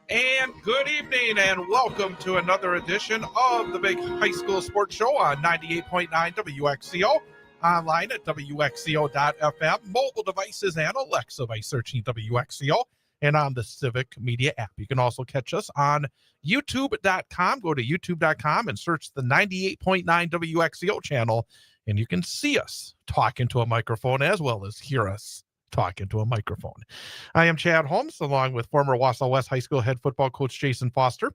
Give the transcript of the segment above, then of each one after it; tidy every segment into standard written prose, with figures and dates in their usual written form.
And good evening, and welcome to another edition of the Big High School Sports Show on 98.9 WXCO, online at WXCO.FM, mobile devices, and Alexa by searching WXCO, and on the Civic Media app. You can also catch us on YouTube.com. Go to YouTube.com and search the 98.9 WXCO channel, and you can see us talking to a microphone as well as hear us talking to a microphone. I am Chad Holmes, along with former Wausau West High School head football coach Jason Foster.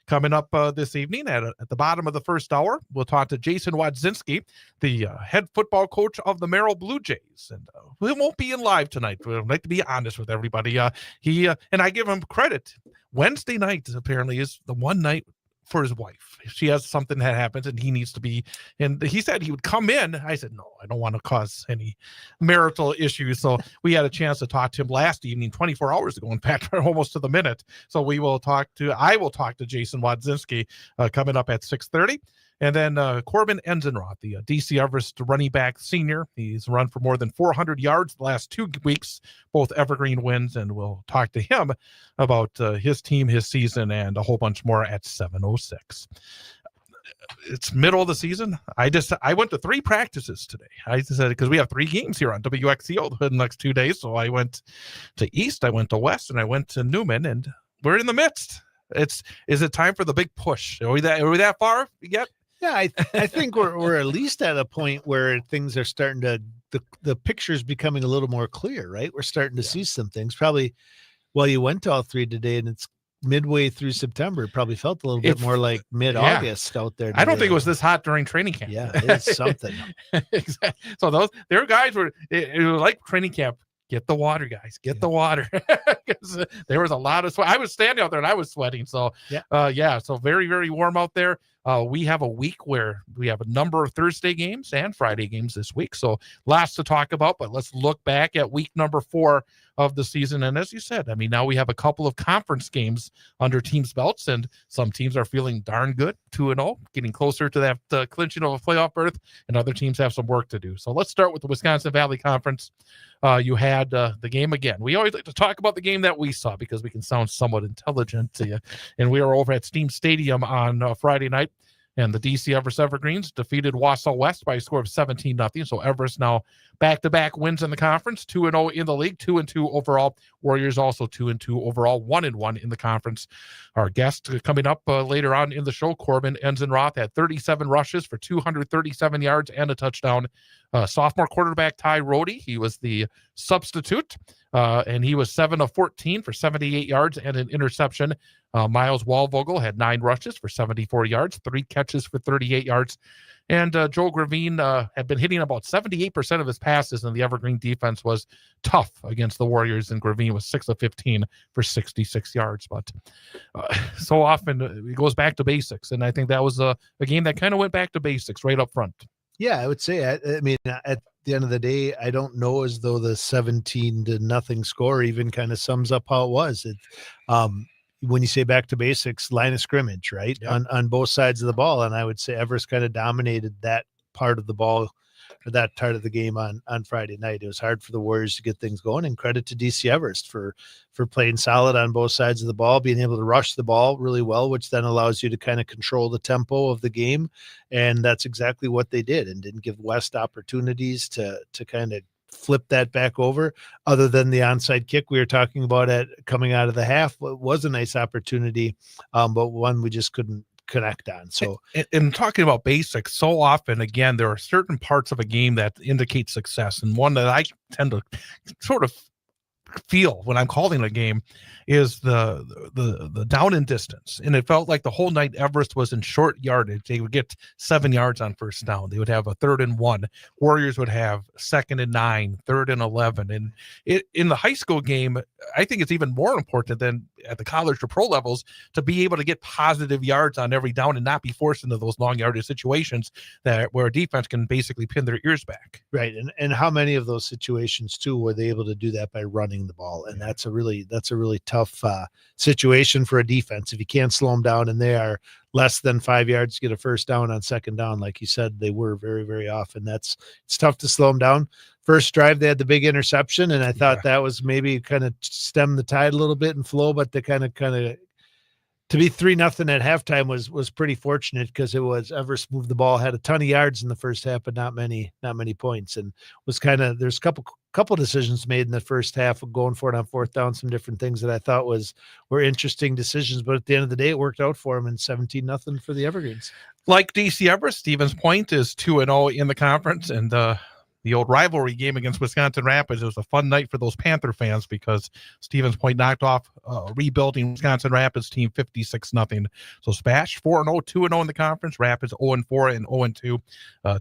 Coming up this evening at the bottom of the first hour, we'll talk to Jason Wadzinski, the head football coach of the Merrill Blue Jays. And we won't be in live tonight. We'd like to be honest with everybody. He and I give him credit. Wednesday night apparently is the one night for his wife. She has something that happens and he needs to be, and he said he would come in. I said, no, I don't want to cause any marital issues. So we had a chance to talk to him last evening, 24 hours ago, in fact, almost to the minute. So I will talk to Jason Wadzinski coming up at 6:30. And then Corbin Enzenroth, the DC Everest running back senior. He's run for more than 400 yards the last 2 weeks, both Evergreen wins, and we'll talk to him about his team, his season, and a whole bunch more at 7:06. It's middle of the season. I went to 3 practices today. I said, because we have 3 games here on WXCO the next 2 days. So I went to East, I went to West, and I went to Newman, and we're in the midst. Is it time for the big push? Are we that far yet? Yeah, I think we're at least at a point where things are starting to, the picture's becoming a little more clear, right? We're starting to see some things. Probably, well, you went to all 3 today, and it's midway through September. It probably felt a little bit more like mid-August out there today. I don't think it was this hot during training camp. Yeah, it's something. Exactly. So there guys were, it was like training camp. Get the water, guys. Get the water. There was a lot of sweat. I was standing out there and I was sweating. So, so very, very warm out there. We have a week where we have a number of Thursday games and Friday games this week. So lots to talk about, but let's look back at week number 4 of the season. And as you said, I mean, now we have a couple of conference games under teams' belts, and some teams are feeling darn good, 2-0, getting closer to that clinching of a playoff berth, and other teams have some work to do. So let's start with the Wisconsin Valley Conference. You had the game again. We always like to talk about the game that we saw because we can sound somewhat intelligent to you. And we were over at Steam Stadium on Friday night. And the DC Everest Evergreens defeated Wausau West by a score of 17-0. So Everest now back-to-back wins in the conference, 2-0 in the league, 2-2 overall. Warriors also 2-2 overall, 1-1 in the conference. Our guest coming up later on in the show, Corbin Enzenroth, had 37 rushes for 237 yards and a touchdown. Sophomore quarterback Ty Rohde, he was the substitute, and he was 7 of 14 for 78 yards and an interception. Miles Walvogel had 9 rushes for 74 yards, 3 catches for 38 yards. And Joe Gravine had been hitting about 78% of his passes, and the Evergreen defense was tough against the Warriors, and Gravine was 6 of 15 for 66 yards. But so often it goes back to basics, and I think that was a game that kind of went back to basics right up front. Yeah, I would say, I mean, at the end of the day, I don't know as though the 17-0 score even kind of sums up how it was. When you say back to basics, line of scrimmage, right? Yep. On both sides of the ball. And I would say Everest kind of dominated that part of the ball, or that part of the game on Friday night. It was hard for the Warriors to get things going, and credit to DC Everest for playing solid on both sides of the ball, being able to rush the ball really well, which then allows you to kind of control the tempo of the game. And that's exactly what they did, and didn't give West opportunities to kind of flip that back over, other than the onside kick we were talking about at coming out of the half. It was a nice opportunity, but one we just couldn't connect on. So and talking about basics, so often, again, there are certain parts of a game that indicate success, and one that I tend to sort of feel when I'm calling a game is the down and distance. And it felt like the whole night Everest was in short yardage. They would get 7 yards on first down. They would have a 3rd and 1. Warriors would have 2nd and 9, 3rd and 11. And in the high school game, I think it's even more important than at the college or pro levels to be able to get positive yards on every down and not be forced into those long yardage situations where a defense can basically pin their ears back. Right. And how many of those situations too were they able to do that by running the ball? And that's a really tough situation for a defense. If you can't slow them down and they are less than 5 yards to get a first down on second down, like you said, they were very, very often. It's tough to slow them down. First drive, they had the big interception, and I thought that was maybe kind of stem the tide a little bit and flow, but they kind of to be 3-0 at halftime was pretty fortunate because it was Everest moved the ball, had a ton of yards in the first half, but not many points, and was there's a couple decisions made in the first half of going for it on fourth down, some different things that I thought were interesting decisions, but at the end of the day, it worked out for them, and 17-0 for the Evergreens. Like DC Everest, Stevens Point is 2-0 in the conference, and the old rivalry game against Wisconsin Rapids. It was a fun night for those Panther fans because Stevens Point knocked off rebuilding Wisconsin Rapids team 56-0. So Spash 4-0, 2-0 in the conference. Rapids 0-4 and 0-2.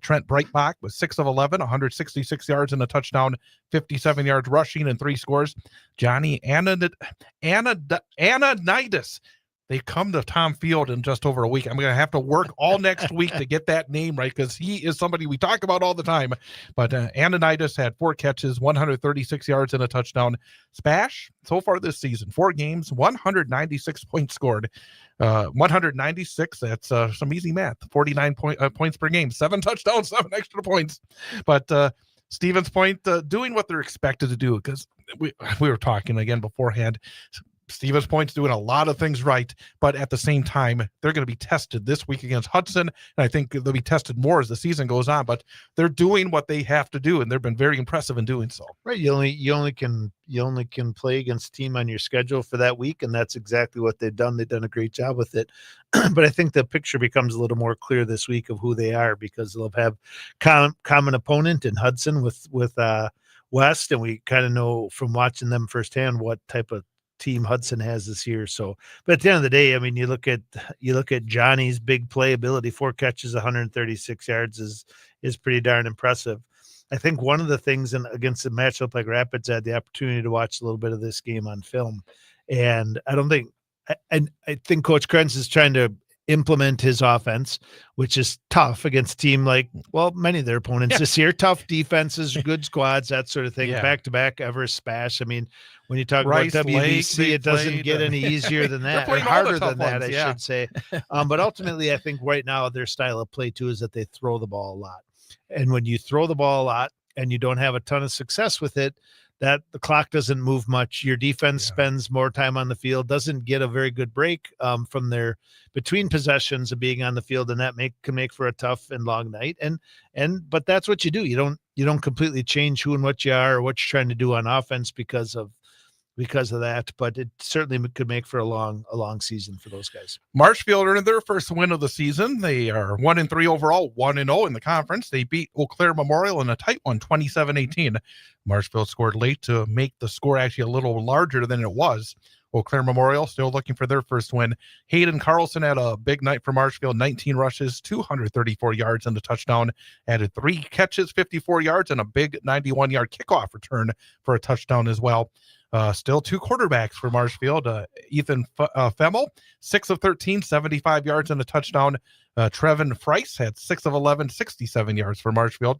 Trent Breitbach was 6 of 11, 166 yards and a touchdown, 57 yards rushing and 3 scores. Johnny Ananitis. They come to Tom Field in just over a week. I'm going to have to work all next week to get that name right because he is somebody we talk about all the time. But Ananitis had 4 catches, 136 yards and a touchdown. Spash, so far this season, 4 games, 196 points scored. 196, that's some easy math, 49 points per game, 7 touchdowns, 7 extra points. But Stevens Point doing what they're expected to do because we were talking again beforehand. Stevens Point's doing a lot of things right, but at the same time, they're going to be tested this week against Hudson, and I think they'll be tested more as the season goes on, but they're doing what they have to do, and they've been very impressive in doing so. Right. You only can play against a team on your schedule for that week, and that's exactly what they've done. They've done a great job with it. But I think the picture becomes a little more clear this week of who they are because they'll have common opponent in Hudson with West, and we kind of know from watching them firsthand what type of team Hudson has this year. So, but at the end of the day, I mean, you look at Johnny's big playability, 4 catches, 136 yards is pretty darn impressive. I think one of the things against a matchup like Rapids, I had the opportunity to watch a little bit of this game on film, and I think Coach Krenz is trying to implement his offense, which is tough against a team like, well, many of their opponents this year, tough defenses, good squads, that sort of thing. Back-to-back Everest Spash. I mean, when you talk about WVC, it doesn't get any easier than that, or harder than that, I should say. But ultimately, I think right now their style of play too is that they throw the ball a lot. And when you throw the ball a lot and you don't have a ton of success with it, that the clock doesn't move much. Your defense spends more time on the field, doesn't get a very good break from their between possessions of being on the field, and that can make for a tough and long night. But that's what you do. You don't completely change who and what you are or what you're trying to do on offense because of that, but it certainly could make for a long season for those guys. Marshfield earned their first win of the season. They are 1-3 overall, 1-0 in the conference. They beat Eau Claire Memorial in a tight one, 27-18. Marshfield scored late to make the score actually a little larger than it was. Eau Claire Memorial still looking for their first win. Hayden Carlson had a big night for Marshfield, 19 rushes, 234 yards and a touchdown, added 3 catches, 54 yards, and a big 91-yard kickoff return for a touchdown as well. Still 2 quarterbacks for Marshfield. Ethan Femmel, 6 of 13, 75 yards and a touchdown. Trevin Price had 6 of 11, 67 yards for Marshfield.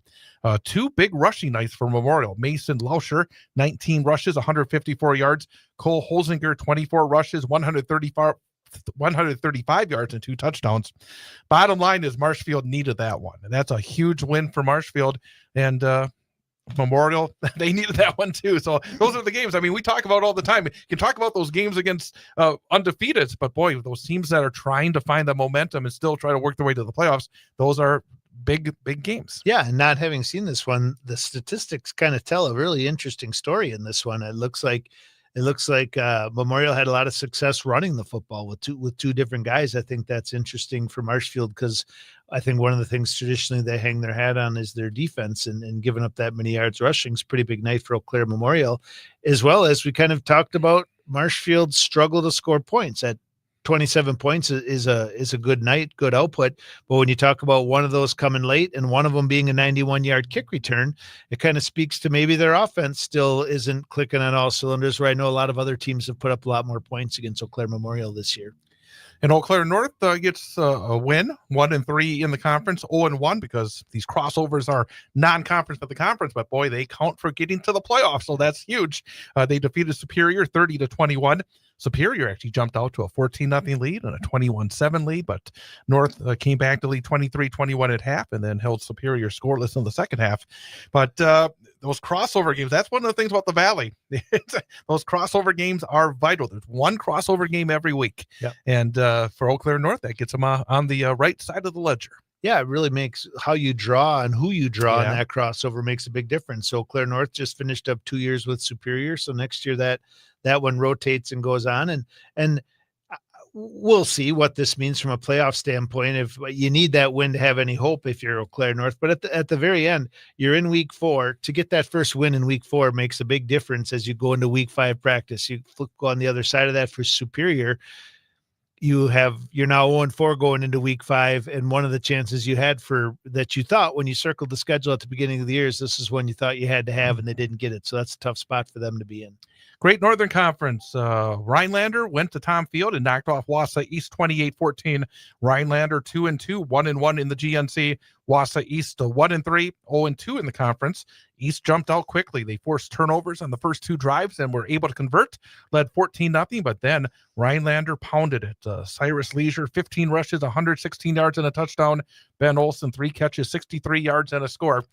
2 big rushing nights for Memorial. Mason Lauscher, 19 rushes, 154 yards. Cole Holzinger, 24 rushes, 135 yards and 2 touchdowns. Bottom line is Marshfield needed that one, and that's a huge win for Marshfield. And Memorial, they needed that one too. So those are the games. I mean, we talk about all the time. You can talk about those games against undefeateds, but boy, those teams that are trying to find the momentum and still try to work their way to the playoffs, those are big games. Yeah, and not having seen this one, the statistics kind of tell a really interesting story in this one. It looks like Memorial had a lot of success running the football with two different guys. I think that's interesting for Marshfield because I think one of the things traditionally they hang their hat on is their defense, and giving up that many yards rushing is a pretty big night for Eau Claire Memorial, as well as we kind of talked about Marshfield's struggle to score points. At 27 points is a good night, good output. But when you talk about one of those coming late and one of them being a 91-yard kick return, it kind of speaks to maybe their offense still isn't clicking on all cylinders, where I know a lot of other teams have put up a lot more points against Eau Claire Memorial this year. And Eau Claire North gets a win, 1-3 in the conference, 0-1 because these crossovers are non-conference but the conference. But boy, they count for getting to the playoffs, so that's huge. They defeated Superior 30-21. Superior actually jumped out to a 14-0 lead and a 21-7 lead, but North came back to lead 23-21 at half and then held Superior scoreless in the second half. But those crossover games, that's one of the things about the Valley. Those crossover games are vital. There's one crossover game every week. Yep. And for Eau Claire North, that gets them on the right side of the ledger. Yeah, it really makes how you draw and who you draw in Yeah. that crossover makes a big difference. So Claire North just finished up 2 years with Superior. So next year that one rotates and goes on. And we'll see what this means from a playoff standpoint. If you need that win to have any hope, if you're Eau Claire North, but at the very end, you're in week 4. To get that first win in week 4 makes a big difference as you go into week 5 practice. You go on the other side of that for Superior. You're now 0-4 going into week 5, and one of the chances you had for that you thought when you circled the schedule at the beginning of the year is this is one you thought you had to have, and they didn't get it. So that's a tough spot for them to be in. Great Northern Conference. Rhinelander went to Tom Field and knocked off Wausau East 28-14. Rhinelander 2-2, 1-1 in the GNC. Wausau East 1-3, 0-2 in the conference. East jumped out quickly. They forced turnovers on the first 2 drives and were able to convert, led 14-0, but then Rhinelander pounded it. Cyrus Leisure, 15 rushes, 116 yards and a touchdown. Ben Olson, 3 catches, 63 yards and a score.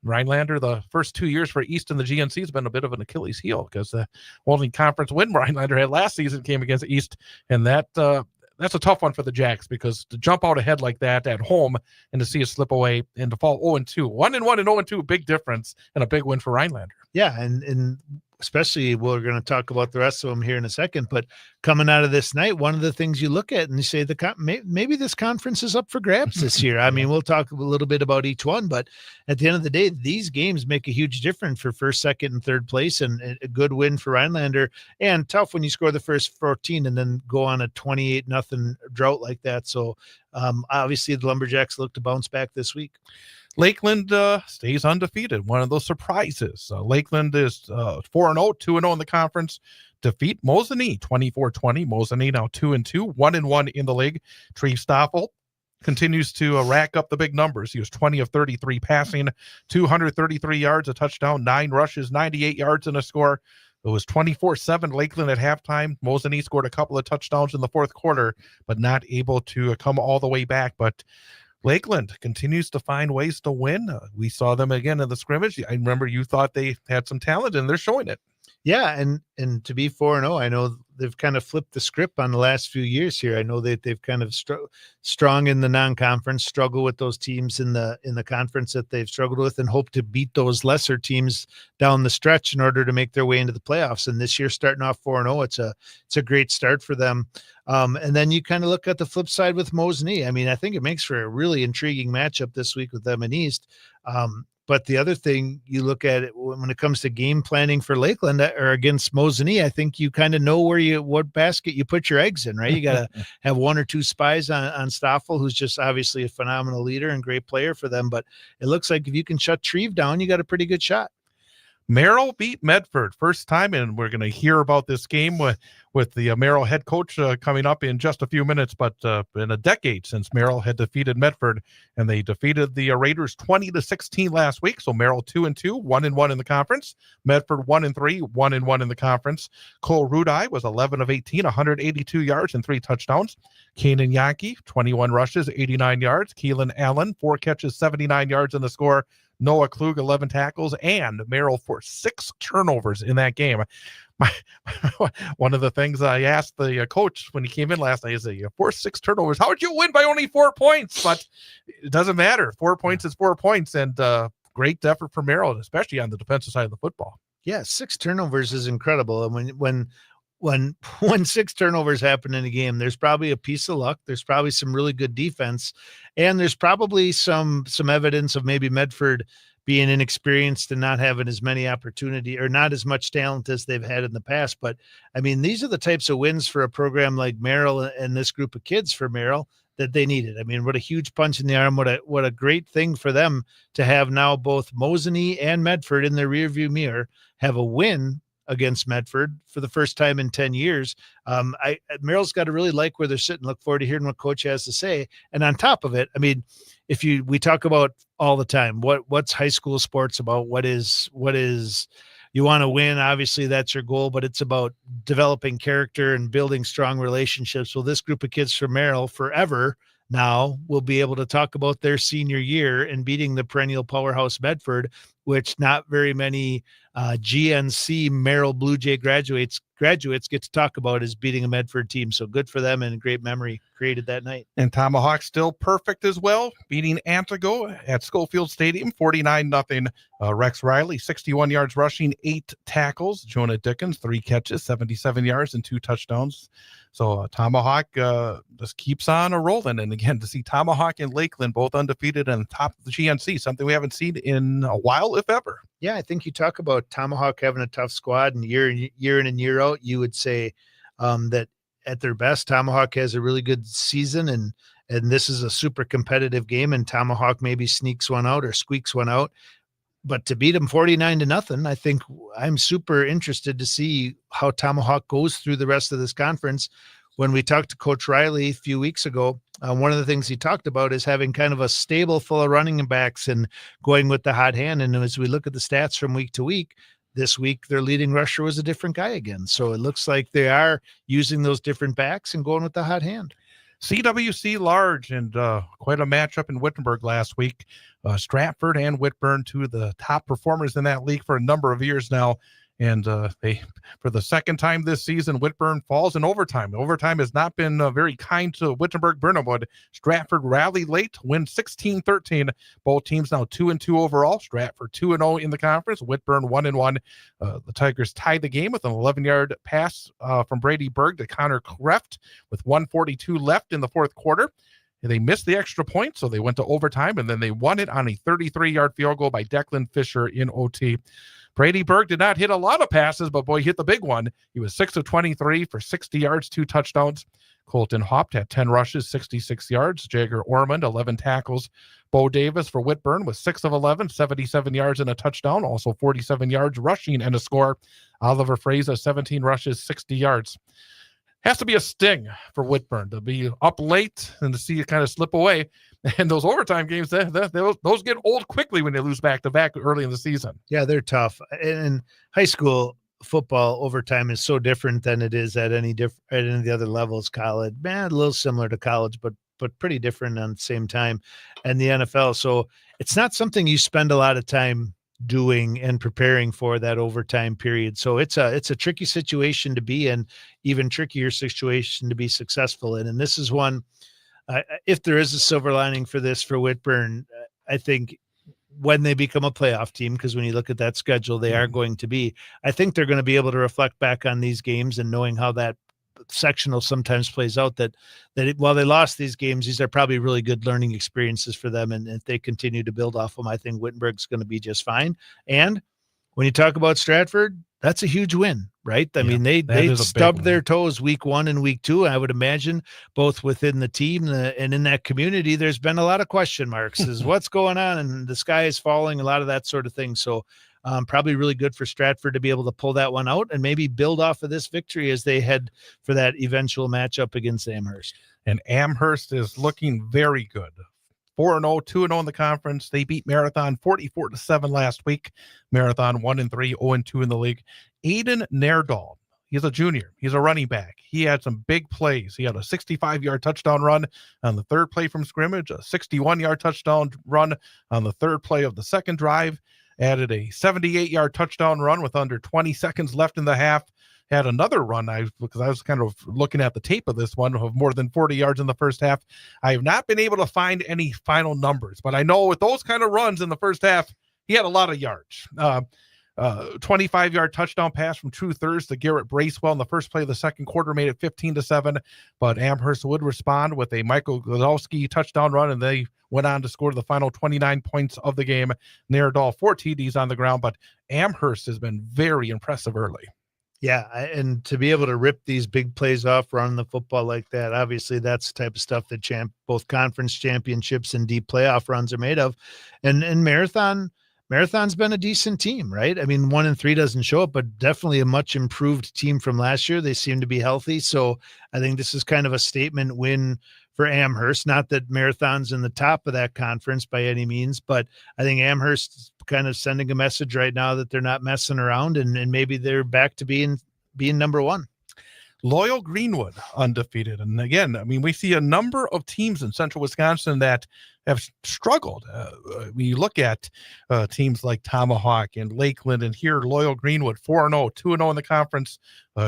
Rhinelander, the first 2 years for East in the GNC has been a bit of an Achilles heel because the only conference win Rhinelander had last season came against East, and that's a tough one for the Jacks because to jump out ahead like that at home and to see it slip away and to fall 0-2, 1-1 and 0-2, big difference and a big win for Rhinelander. Yeah, and especially we're going to talk about the rest of them here in a second, but coming out of this night, one of the things you look at and you say maybe this conference is up for grabs this year. I mean, we'll talk a little bit about each one, but at the end of the day, these games make a huge difference for first, second, and third place, and a good win for Rhinelander, and tough when you score the first 14 and then go on a 28-0 drought like that. So obviously the Lumberjacks look to bounce back this week. Lakeland stays undefeated. One of those surprises. Lakeland is 4-0, 2-0 in the conference. Defeat Mosinee 24-20. Mosinee now 2-2, 1-1 in the league. Treve Stoffel continues to rack up the big numbers. He was 20 of 33 passing, 233 yards, a touchdown, 9 rushes, 98 yards and a score. It was 24-7 Lakeland at halftime. Mosinee scored a couple of touchdowns in the fourth quarter, but not able to come all the way back. But Lakeland continues to find ways to win. We saw them again in the scrimmage. I remember you thought they had some talent, and they're showing it. Yeah, and to be 4-0, I know they've kind of flipped the script on the last few years here. I know that they've kind of strong in the non-conference, struggle with those teams in the conference that they've struggled with, and hope to beat those lesser teams down the stretch in order to make their way into the playoffs. And this year, starting off 4-0, it's a great start for them. And then you kind of look at the flip side with Mosinee. I mean, I think it makes for a really intriguing matchup this week with them in East. But the other thing you look at it when it comes to game planning for Lakeland or against Mosinee, I think you kind of know what basket you put your eggs in, right? You got to have 1 or 2 spies on Stoffel, who's just obviously a phenomenal leader and great player for them. But it looks like if you can shut Treve down, you got a pretty good shot. Merrill beat Medford first time, and we're going to hear about this game with the Merrill head coach coming up in just a few minutes. But in a decade since Merrill had defeated Medford, and they defeated the Raiders 20-16 last week. So Merrill 2-2, 1-1 in the conference. Medford 1-3, 1-1 in the conference. Cole Rudai was 11 of 18, 182 yards and 3 touchdowns. Kanan Yankee 21 rushes, 89 yards. Keelan Allen 4 catches, 79 yards in the score. Noah Klug, 11 tackles, and Merrill for 6 turnovers in that game. One of the things I asked the coach when he came in last night is, you forced 6 turnovers. How would you win by only 4 points? But it doesn't matter. 4 points is 4 points, and great effort for Merrill, especially on the defensive side of the football. Yeah, 6 turnovers is incredible. And when 6 turnovers happen in a game, there's probably a piece of luck. There's probably some really good defense, and there's probably some evidence of maybe Medford being inexperienced and not having as many opportunity or not as much talent as they've had in the past. But I mean, these are the types of wins for a program like Merrill and this group of kids for Merrill that they needed. I mean, what a huge punch in the arm. What a great thing for them to have now both Mosinee and Medford in their rearview mirror have a win against Medford for the first time in 10 years. Merrill's got to really like where they're sitting. Look forward to hearing what coach has to say. And on top of it, I mean, we talk about all the time, what's high school sports about? What is you want to win? Obviously that's your goal, but it's about developing character and building strong relationships. Well, this group of kids from Merrill forever now will be able to talk about their senior year and beating the perennial powerhouse Medford, which not very many GNC Merrill Blue Jay graduates get to talk about, is beating a Medford team. So good for them, and a great memory created that night. And Tomahawk still perfect as well, beating Antigo at Schofield Stadium 49-0. Rex Riley, 61 yards rushing, 8 tackles. Jonah Dickens, 3 catches, 77 yards, and 2 touchdowns. So Tomahawk just keeps on rolling. And again, to see Tomahawk and Lakeland both undefeated and top of the GNC, something we haven't seen in a while, if ever. Yeah, I think you talk about Tomahawk having a tough squad, and year in and year out, you would say that at their best, Tomahawk has a really good season, and this is a super competitive game, and Tomahawk maybe sneaks one out or squeaks one out. But to beat them 49-0, I think I'm super interested to see how Tomahawk goes through the rest of this conference. When we talked to Coach Riley a few weeks ago, one of the things he talked about is having kind of a stable full of running backs and going with the hot hand. And as we look at the stats from week to week, this week their leading rusher was a different guy again. So it looks like they are using those different backs and going with the hot hand. CWC large, and quite a matchup in Wittenberg last week. Stratford and Whitburn, two of the top performers in that league for a number of years now. And they, for the second time this season, Whitburn falls in overtime. Overtime has not been very kind to Wittenberg-Birnamwood. Stratford rallied late, win 16-13. Both teams now 2-2 overall. Stratford 2-0 in the conference. Whitburn 1-1. The Tigers tied the game with an 11-yard pass from Brady Berg to Connor Kreft with 1:42 left in the fourth quarter. They missed the extra point, so they went to overtime, and then they won it on a 33-yard field goal by Declan Fisher in OT. Brady Berg did not hit a lot of passes, but boy, he hit the big one. He was 6 of 23 for 60 yards, 2 touchdowns. Colton Hopt had 10 rushes, 66 yards. Jagger Ormond, 11 tackles. Bo Davis for Whitburn was 6 of 11, 77 yards and a touchdown, also 47 yards rushing and a score. Oliver Fraser, 17 rushes, 60 yards. Has to be a sting for Whitburn to be up late and to see it kind of slip away. And those overtime games, those get old quickly when they lose back-to-back early in the season. Yeah, they're tough. And high school football overtime is so different than it is at any of the other levels. College, man, a little similar to college, but pretty different on the same time. And the NFL, so it's not something you spend a lot of time doing and preparing for, that overtime period. So it's a tricky situation to be in, even trickier situation to be successful in. And this is one, if there is a silver lining for this for Whitburn, I think when they become a playoff team, because when you look at that schedule, they are going to be, I think they're going to be able to reflect back on these games and knowing how that sectional sometimes plays out, that while they lost these games, these are probably really good learning experiences for them. And if they continue to build off them, I think Wittenberg's going to be just fine. And when you talk about Stratford, that's a huge win, right? I mean, they stubbed their toes week 1 and week 2. I would imagine both within the team and in that community, there's been a lot of question marks is what's going on, and the sky is falling, a lot of that sort of thing. So probably really good for Stratford to be able to pull that one out and maybe build off of this victory as they head for that eventual matchup against Amherst. And Amherst is looking very good. 4-0, 2-0 in the conference. They beat Marathon 44-7 last week. Marathon 1-3, 0-2 in the league. Aiden Nairdahl, he's a junior. He's a running back. He had some big plays. He had a 65-yard touchdown run on the third play from scrimmage, a 61-yard touchdown run on the third play of the second drive, added a 78-yard touchdown run with under 20 seconds left in the half. Had another run, because I was kind of looking at the tape of this one, of more than 40 yards in the first half. I have not been able to find any final numbers, but I know with those kind of runs in the first half, he had a lot of yards. 25-yard touchdown pass from True Thurs to Garrett Bracewell in the first play of the second quarter made it 15-7, but Amherst would respond with a Michael Godowski touchdown run, and they went on to score the final 29 points of the game. Nairdahl, 4 TDs on the ground, but Amherst has been very impressive early. Yeah, and to be able to rip these big plays off, running the football like that, obviously that's the type of stuff that both conference championships and deep playoff runs are made of. And Marathon's been a decent team, right? I mean, 1-3 doesn't show up, but definitely a much improved team from last year. They seem to be healthy. So I think this is kind of a statement win for Amherst. Not that Marathon's in the top of that conference by any means, but I think Amherst is kind of sending a message right now that they're not messing around, and maybe they're back to being number one. Loyal Greenwood undefeated. And again, I mean, we see a number of teams in central Wisconsin that have struggled. When you look at teams like Tomahawk and Lakeland, and here Loyal Greenwood 4-0, 2-0 in the conference,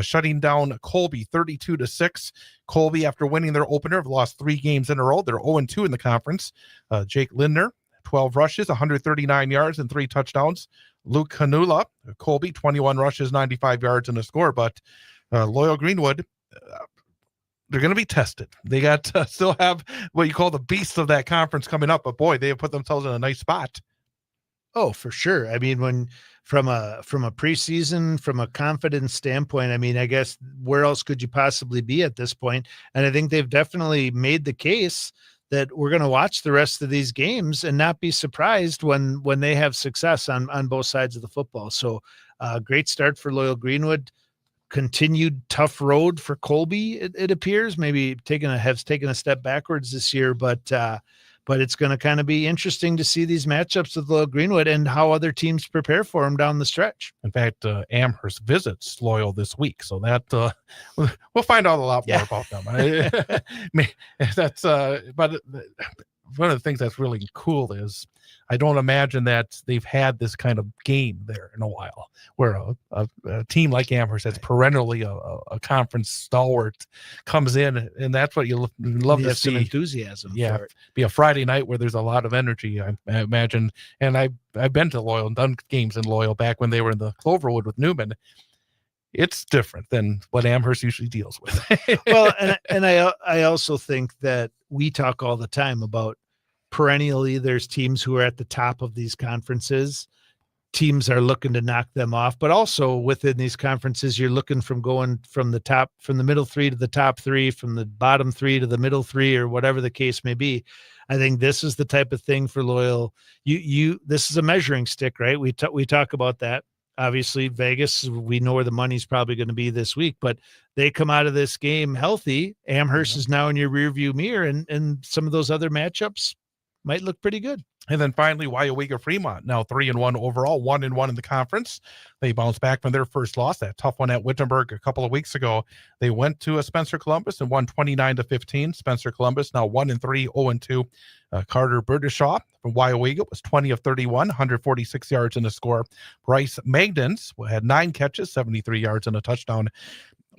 shutting down Colby 32-6. Colby, after winning their opener, have lost 3 games in a row. They're 0-2 in the conference. Jake Lindner, 12 rushes, 139 yards, and 3 touchdowns. Luke Canula, Colby, 21 rushes, 95 yards, and a score. But Loyal Greenwood, they're going to be tested. They got to still have what you call the beast of that conference coming up. But boy, they have put themselves in a nice spot. Oh, for sure. I mean, when from a preseason, from a confidence standpoint, I mean, I guess where else could you possibly be at this point? And I think they've definitely made the case that we're going to watch the rest of these games and not be surprised when they have success on both sides of the football. So great start for Loyal Greenwood. Continued tough road for Colby, it appears, maybe taken a step backwards this year, but it's going to kind of be interesting to see these matchups with Loyal Greenwood and how other teams prepare for them down the stretch. In fact, Amherst visits Loyal this week, so that we'll find out a lot more about them. That's but one of the things that's really cool is I don't imagine that they've had this kind of game there in a while, where a team like Amherst that's perennially a conference stalwart comes in, and that's what you love to see. Some enthusiasm. Yeah, for it. Be a Friday night where there's a lot of energy, I imagine. And I've been to Loyal and done games in Loyal back when they were in the Cloverwood with Newman. It's different than what Amherst usually deals with. Well, and I also think that we talk all the time about perennially there's teams who are at the top of these conferences. Teams are looking to knock them off, but also within these conferences, you're looking from going from the middle 3 to the top 3, from the bottom 3 to the middle 3, or whatever the case may be. I think this is the type of thing for Loyal. This is a measuring stick, right? We talk about that. Obviously, Vegas, we know where the money's probably going to be this week, but they come out of this game healthy. Amherst is now in your rearview mirror, and some of those other matchups might look pretty good. And then finally, Weyauwega Fremont, now 3-1 overall, 1-1 in the conference. They bounced back from their first loss, that tough one at Wittenberg a couple of weeks ago. They went to a Spencer Columbus and won 29-15. Spencer Columbus now 1-3, 0-2. Carter Burdishaw from Weyauwega was 20 of 31, 146 yards in a score. Bryce Magdens had 9 catches, 73 yards and a touchdown.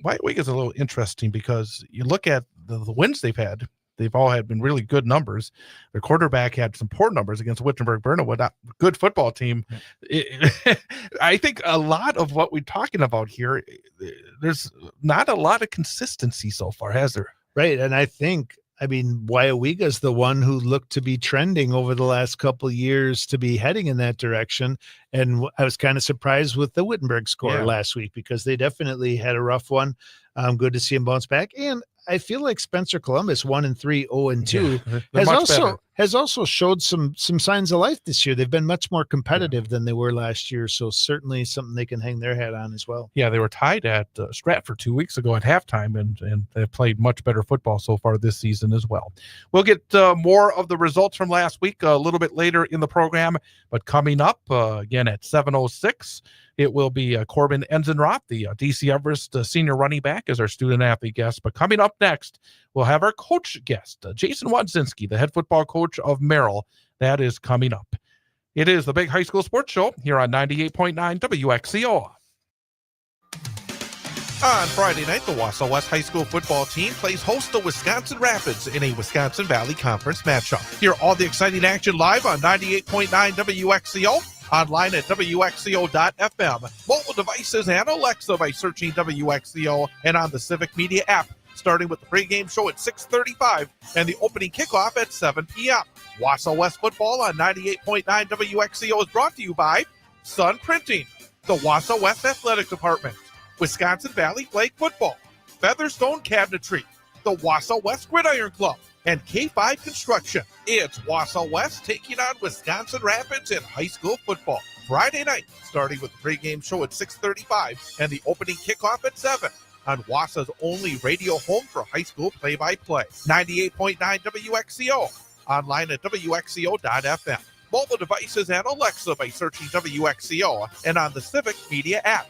Weyauwega is a little interesting because you look at the wins they've had. They've all had been really good numbers. Their quarterback had some poor numbers against Wittenberg-Burnwood, a good football team. I think a lot of what we're talking about here, there's not a lot of consistency so far, has there? Right. And I think, Weyauwega is the one who looked to be trending over the last couple of years to be heading in that direction. And I was kind of surprised with the Wittenberg score last week, because they definitely had a rough one. Good to see him bounce back. And I feel like Spencer Columbus 1-3, 0-2 has also showed some signs of life this year. They've been much more competitive than they were last year. So certainly something they can hang their hat on as well. Yeah, they were tied at Stratford 2 weeks ago at halftime, and they've played much better football so far this season as well. We'll get more of the results from last week a little bit later in the program, but coming up again at 7:06. It will be Corbin Enzenroth, the DC Everest senior running back, as our student-athlete guest. But coming up next, we'll have our coach guest, Jason Wadzinski, the head football coach of Merrill. That is coming up. It is the Big High School Sports Show here on 98.9 WXCO. On Friday night, the Wausau West High School football team plays host to Wisconsin Rapids in a Wisconsin Valley Conference matchup. Hear all the exciting action live on 98.9 WXCO. Online at WXCO.FM, mobile devices, and Alexa by searching WXCO, and on the Civic Media app, starting with the pregame show at 6:35 and the opening kickoff at 7 p.m. Wausau West football on 98.9 WXCO is brought to you by Sun Printing, the Wausau West Athletic Department, Wisconsin Valley Flag Football, Featherstone Cabinetry, the Wausau West Gridiron Club, and K5 Construction. It's Wausau West taking on Wisconsin Rapids in high school football. Friday night, starting with the pregame show at 6:35 and the opening kickoff at 7 on Wausau's only radio home for high school play-by-play. 98.9 WXCO. Online at WXCO.FM. Mobile devices and Alexa by searching WXCO, and on the Civic Media app.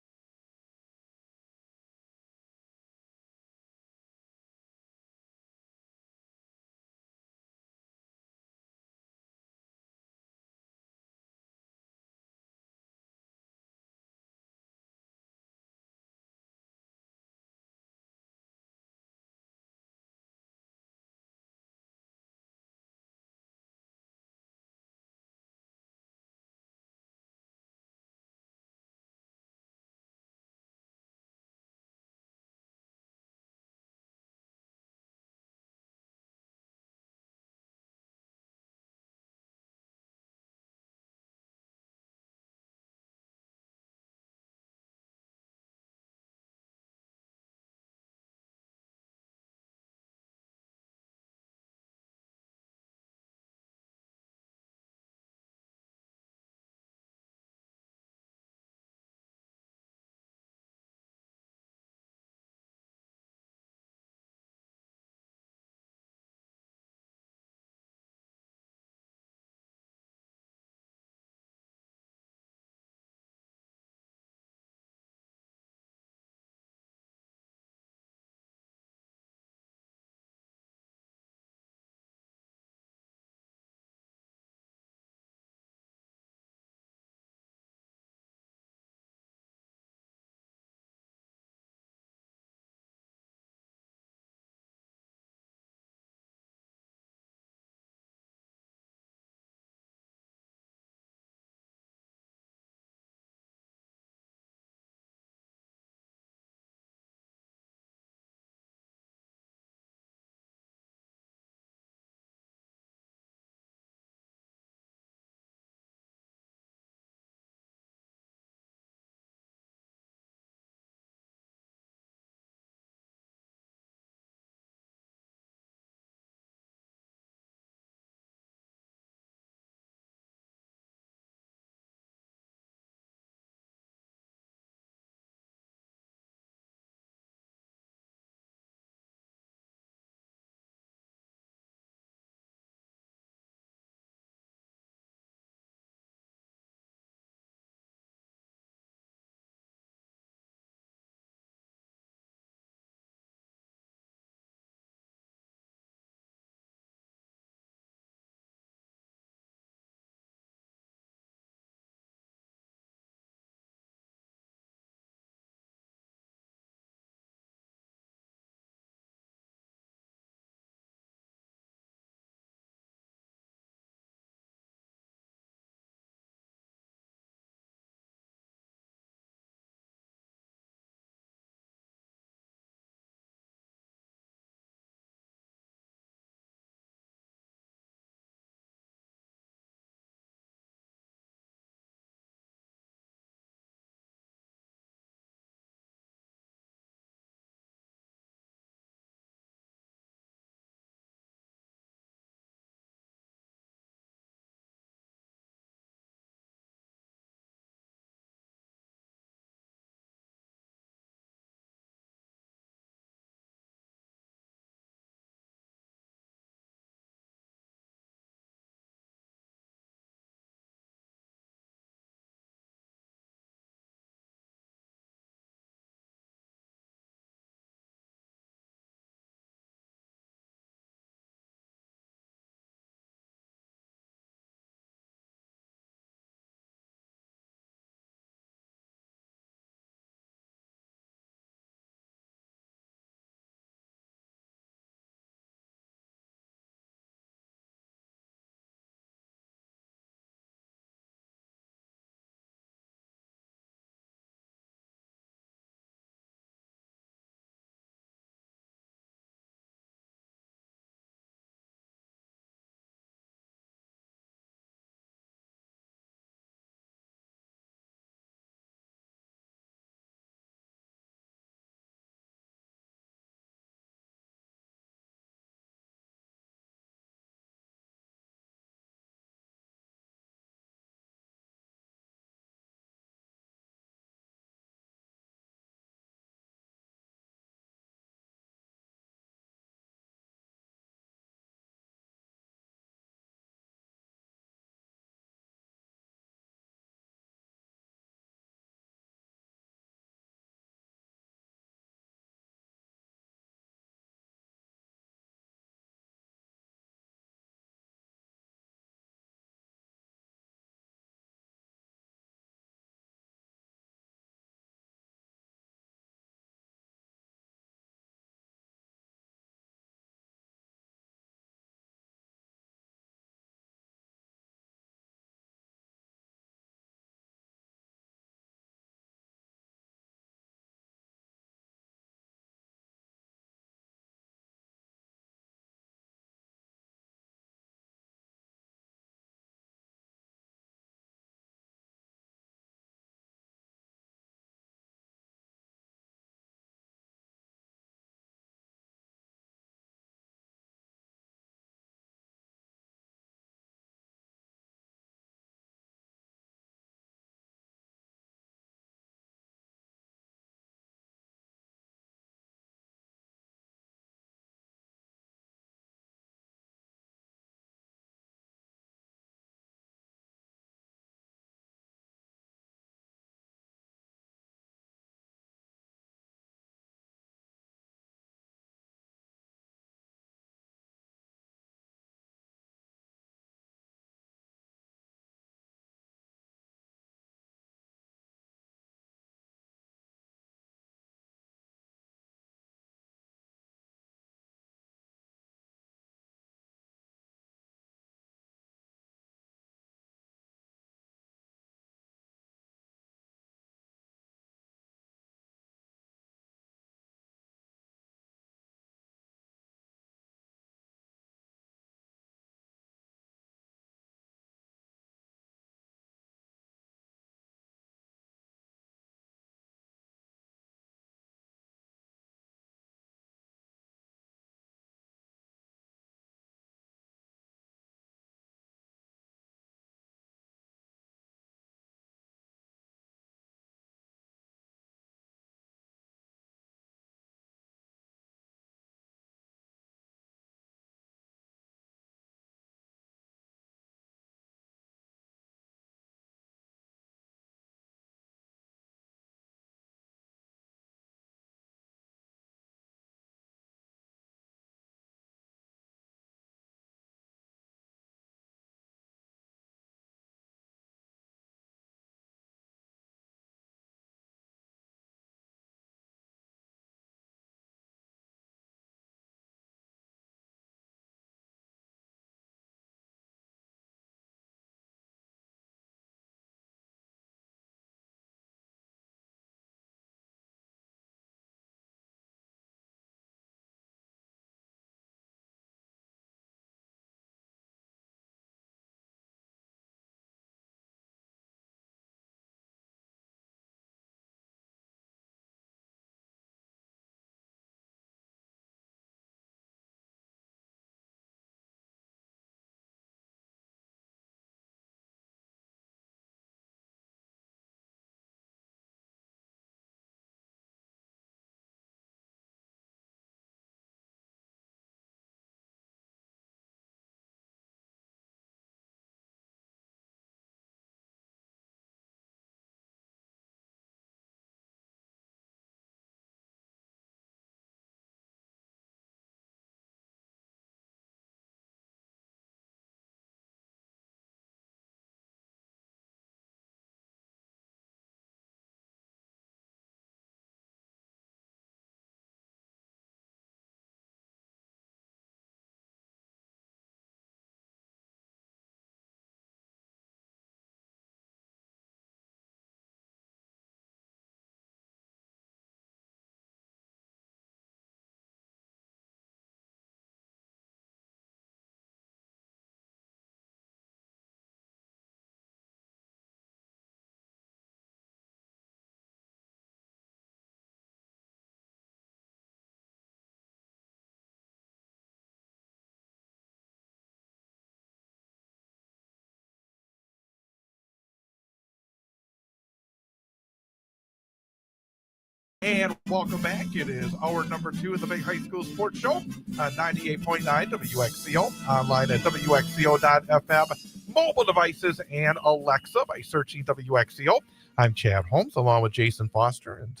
And welcome back. It is hour number 2 of the Big High School Sports Show on 98.9 WXCO, online at WXCO.FM, mobile devices, and Alexa by searching WXCO. I'm Chad Holmes along with Jason Foster, and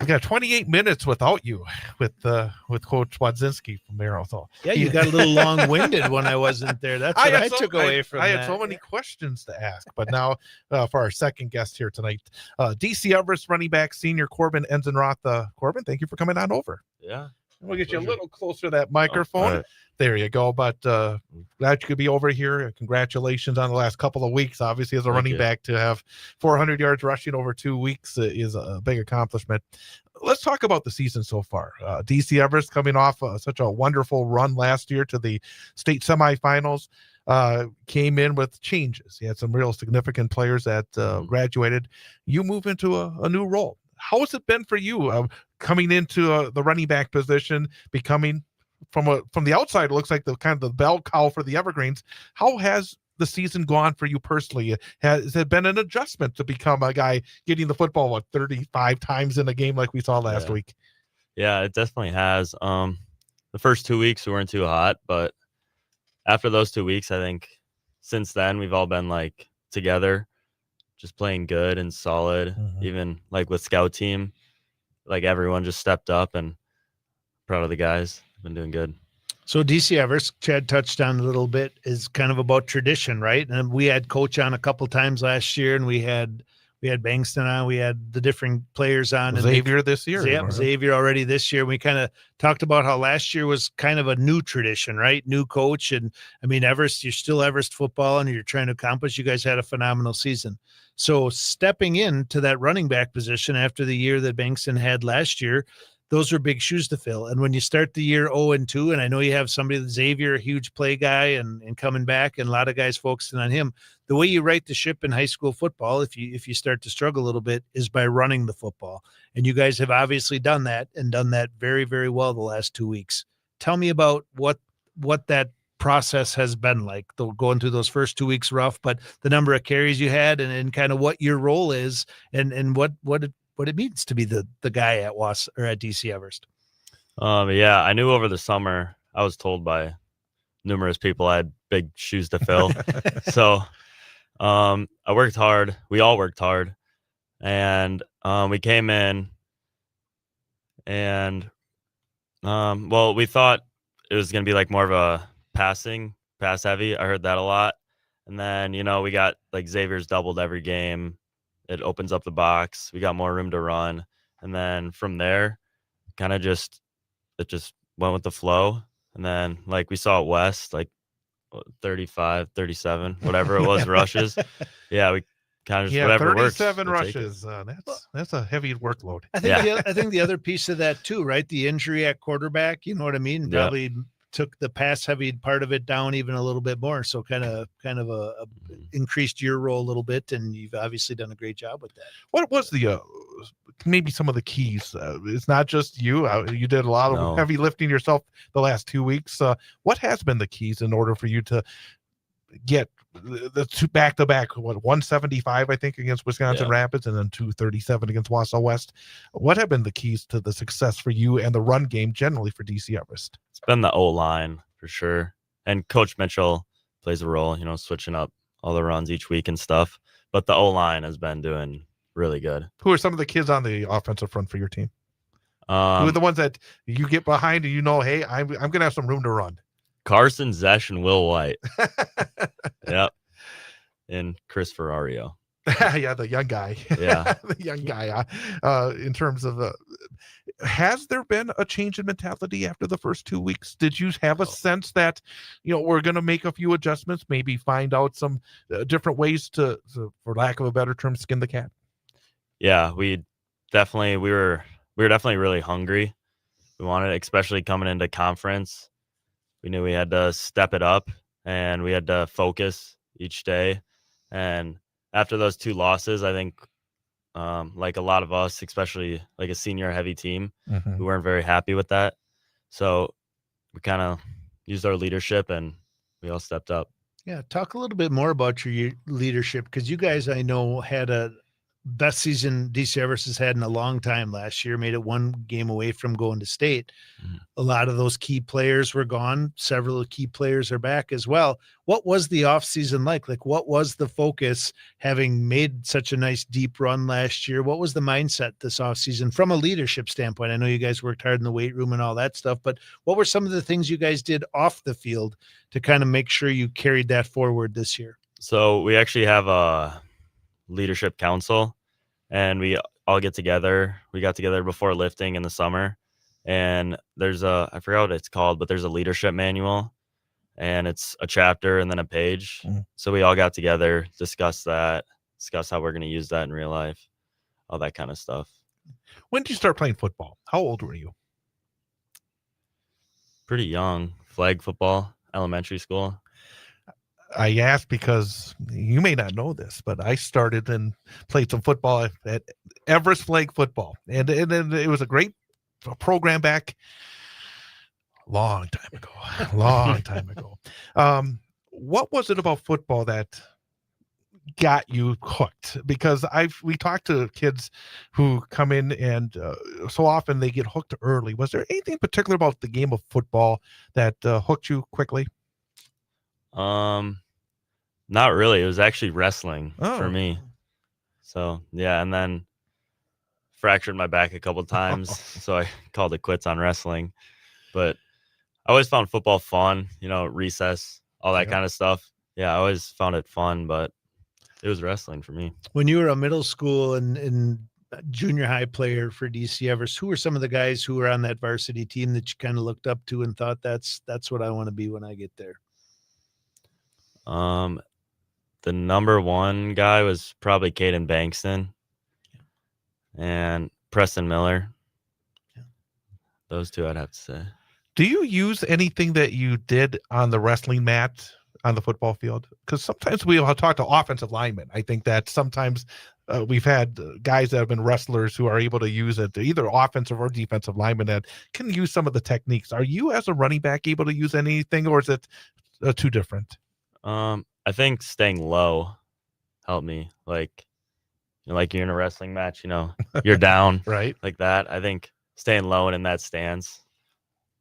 we got 28 minutes without you with Coach Wadzinski from Merrill. So Yeah, you got a little long-winded when I wasn't there. That's what I took away from that. I had so many questions to ask, but now for our second guest here tonight, DC Everest running back senior Corbin Enzenroth. Corbin, thank you for coming on over. Yeah. We'll get you a little closer to that microphone. Right. There you go. But glad you could be over here. Congratulations on the last couple of weeks. Obviously, as a running back, to have 400 yards rushing over 2 weeks is a big accomplishment. Let's talk about the season so far. DC Everest coming off such a wonderful run last year to the state semifinals. Came in with changes. He had some real significant players that graduated. You move into a new role. How has it been for you coming into the running back position, becoming from the outside, it looks like the kind of the bell cow for the Evergreens? How has the season gone for you personally? Has it been an adjustment to become a guy getting the football 35 times in a game like we saw last week? Yeah, it definitely has. The first 2 weeks we weren't too hot, but after those 2 weeks, I think since then we've all been like together, just playing good and solid. Even like with scout team, like everyone just stepped up, and proud of the guys. Been doing good. So DC Everest, Chad touched on a little bit, is kind of about tradition, right? And we had Coach on a couple times last year, and we had Bankston on, we had the different players on. Xavier this year. Yeah, Xavier already this year. We kind of talked about how last year was kind of a new tradition, right? New coach. And I mean, Everest, you're still Everest football and you're trying to accomplish. You guys had a phenomenal season. So stepping into that running back position after the year that Bankston had last year, those are big shoes to fill. And when you start the year 0-2, and I know you have somebody, Xavier, a huge play guy and coming back, and a lot of guys focusing on him, the way you right the ship in high school football, if you start to struggle a little bit, is by running the football. And you guys have obviously done that, and done that very, very well the last 2 weeks. Tell me about what that process has been like, going through those first 2 weeks rough, but the number of carries you had, and kind of what your role is, and what it means to be the guy at WAS or at DC Everest. Yeah, I knew over the summer, I was told by numerous people I had big shoes to fill. So I worked hard. We all worked hard. And we came in and, well, we thought it was going to be like more of a pass heavy. I heard that a lot. And then, we got like Xavier's doubled every game. It opens up the box. We got more room to run. And then from there, it just went with the flow. And then like we saw at West, like 35, 37, whatever it was, rushes. Yeah, we kind of just whatever 37 works. 37 rushes. That's a heavy workload. I think the other piece of that too, right? The injury at quarterback, you know what I mean? Probably took the pass heavy part of it down even a little bit more. So kind of increased your role a little bit, and you've obviously done a great job with that. What was the maybe some of the keys? It's not just you. You did a lot of heavy lifting yourself the last 2 weeks. What has been the keys in order for you to get the two back-to-back, 175, I think, against Wisconsin Rapids, and then 237 against Wausau West? What have been the keys to the success for you and the run game generally for DC Everest? It's been the O-line for sure. And Coach Mitchell plays a role, switching up all the runs each week and stuff. But the O-line has been doing really good. Who are some of the kids on the offensive front for your team? Who are the ones that you get behind and hey, I'm going to have some room to run? Carson Zesch and Will White. Yep. And Chris Ferrario. Yeah, the young guy. Yeah. The young guy. In terms of has there been a change in mentality after the first 2 weeks? Did you have a sense that, we're going to make a few adjustments, maybe find out some different ways to, for lack of a better term, skin the cat? Yeah, we were definitely really hungry. We wanted, especially coming into conference, we knew we had to step it up and we had to focus each day. And after those 2 losses, I think like a lot of us, especially like a senior heavy team, we weren't very happy with that. So we kind of used our leadership and we all stepped up. Yeah. Talk a little bit more about your leadership, because you guys, I know, had a best season DC Everest has had in a long time last year, made it one game away from going to state. Mhm. A lot of those key players were gone. Several key players are back as well. What was the offseason like? Like, what was the focus having made such a nice deep run last year? What was the mindset this offseason from a leadership standpoint? I know you guys worked hard in the weight room and all that stuff, but what were some of the things you guys did off the field to kind of make sure you carried that forward this year? So we actually have a leadership council, and we all get together. We got together before lifting in the summer, and there's I forgot what it's called, but there's a leadership manual, and it's a chapter and then a page. Mhm. So we all got together, discuss how we're going to use that in real life, all that kind of stuff. When did you start playing football? How old were you? Pretty young. Flag football, elementary school. I asked because you may not know this, but I started and played some football at Everest Flag Football, and it was a great program back long time ago. What was it about football that got you hooked? Because we talked to kids who come in and so often they get hooked early. Was there anything particular about the game of football that hooked you quickly? Not really. It was actually wrestling Oh. for me. So yeah, and then fractured my back a couple times, so I called it quits on wrestling. But I always found football fun, recess, all that Yeah. kind of stuff. Yeah, I always found it fun, but it was wrestling for me. When you were a middle school and junior high player for DC Everest, who were some of the guys who were on that varsity team that you kind of looked up to and thought that's what I want to be when I get there? The number one guy was probably Caden Bankston and Preston Miller. Yeah. Those two I'd have to say. Do you use anything that you did on the wrestling mat on the football field? Because sometimes we'll talk to offensive linemen. I think that sometimes we've had guys that have been wrestlers who are able to use it, either offensive or defensive linemen, that can use some of the techniques. Are you, as a running back, able to use anything, or is it too different? I think staying low helped me. Like you're in a wrestling match, you're down Right. like that. I think staying low and in that stance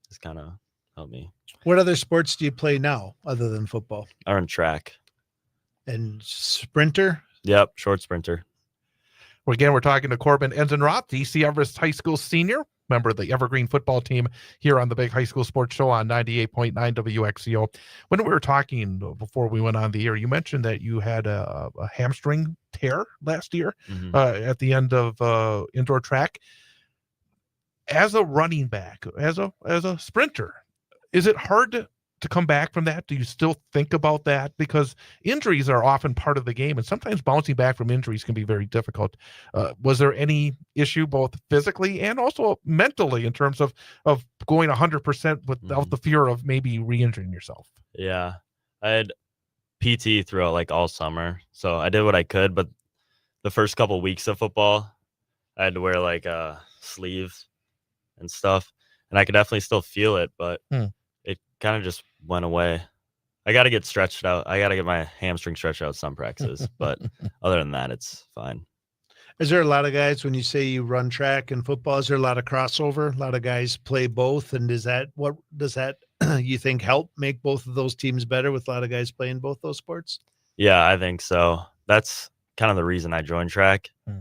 just kind of helped me. What other sports do you play now other than football? I run track. And sprinter? Yep, short sprinter. Well, again, we're talking to Corbin Enzenroth, DC Everest High School senior, member of the Evergreen football team here on the Big High School Sports Show on 98.9 WXCO. When we were talking before we went on the air, you mentioned that you had a hamstring tear last year Mhm. At the end of indoor track. As a running back, as a sprinter, is it hard to come back from that? Do you still think about that? Because injuries are often part of the game, and sometimes bouncing back from injuries can be very difficult. Was there any issue both physically and also mentally in terms of going 100% without the fear of maybe re-injuring yourself? Yeah, I had PT throughout like all summer, so I did what I could. But the first couple weeks of football, I had to wear like sleeves and stuff, and I could definitely still feel it, but it kind of just went away. I got to get stretched out. I got to get my hamstring stretched out some practices, but other than that, it's fine. Is there a lot of guys, when you say you run track and football, is there a lot of crossover? A lot of guys play both, and what does that you think help make both of those teams better with a lot of guys playing both those sports? Yeah, I think so. That's kind of the reason I joined track, Hmm.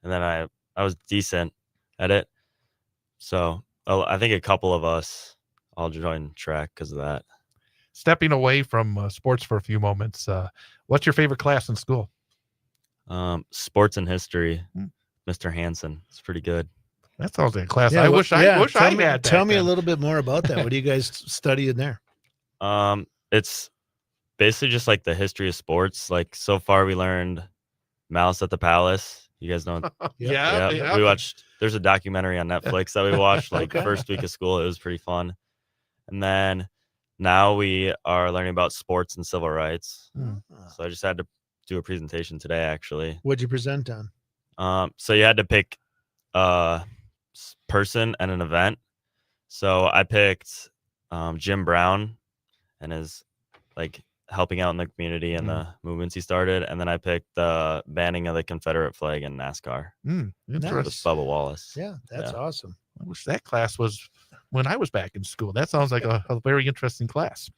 and then I was decent at it. So I think a couple of us all joined track because of that. Stepping away from sports for a few moments, what's your favorite class in school? Sports and history, Hmm. Mr. Hansen. It's pretty good. That sounds like a class Yeah, I wish I had. Tell back me a then. little bit more about that. What do you guys study in there? It's basically just like the history of sports. Like so far we learned Malice at the Palace. You guys know? Yeah. We watched, there's a documentary on Netflix that we watched like Okay. first week of school. It was pretty fun. And then now we are learning about sports and civil rights. So I just had to do a presentation today, actually. What'd you present on? So you had to pick a person and an event. So I picked Jim Brown and his like helping out in the community and the movements he started. And then I picked the banning of the Confederate flag in NASCAR with Interesting. Bubba Wallace. Yeah, that's awesome. I wish that class was when I was back in school. That sounds like a very interesting class.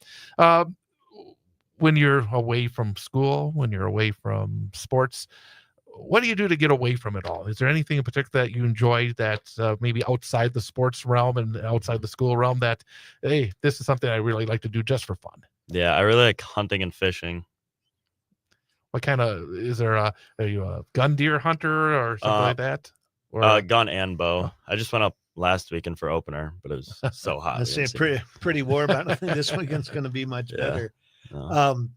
When you're away from school, when you're away from sports, what do you do to get away from it all? Is there anything in particular that you enjoy that maybe outside the sports realm and outside the school realm that, hey, this is something I really like to do just for fun? Yeah, I really like hunting and fishing. What kind of, are you a gun deer hunter or something like that? Or Gun and bow. I just went up last weekend for opener, but it was so hot. I say pretty warm. I don't think this weekend's going to be much better. No.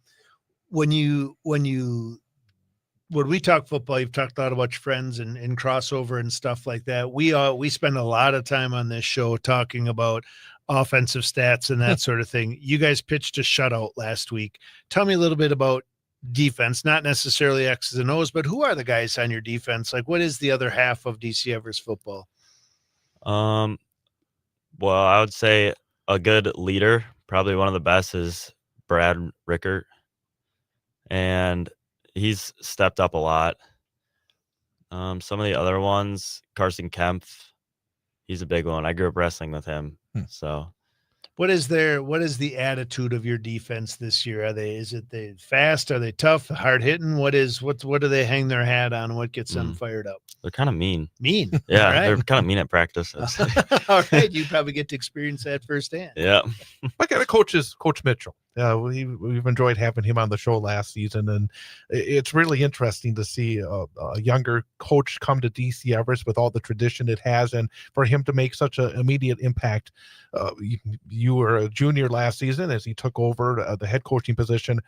When we talk football, you've talked a lot about your friends and crossover and stuff like that. We spend a lot of time on this show talking about offensive stats and that sort of thing. You guys pitched a shutout last week. Tell me a little bit about defense, not necessarily X's and O's, but who are the guys on your defense? Like, what is the other half of DC Everest football? Well, I would say a good leader, probably one of the best, is Brad Rickert, and he's stepped up a lot. Some of the other ones, Carson Kempf, he's a big one. I grew up wrestling with him, so. What is the attitude of your defense this year? Is it they fast? Are they tough, hard hitting? What do they hang their hat on? What gets them fired up? They're kind of mean. Mean. Yeah, All right. they're kind of mean at practices. All right, you probably get to experience that firsthand. Yeah. What kind of coach is Coach Mitchell? We've enjoyed having him on the show last season, and it's really interesting to see a younger coach come to DC Everest with all the tradition it has, and for him to make such an immediate impact. You were a junior last season as he took over the head coaching position.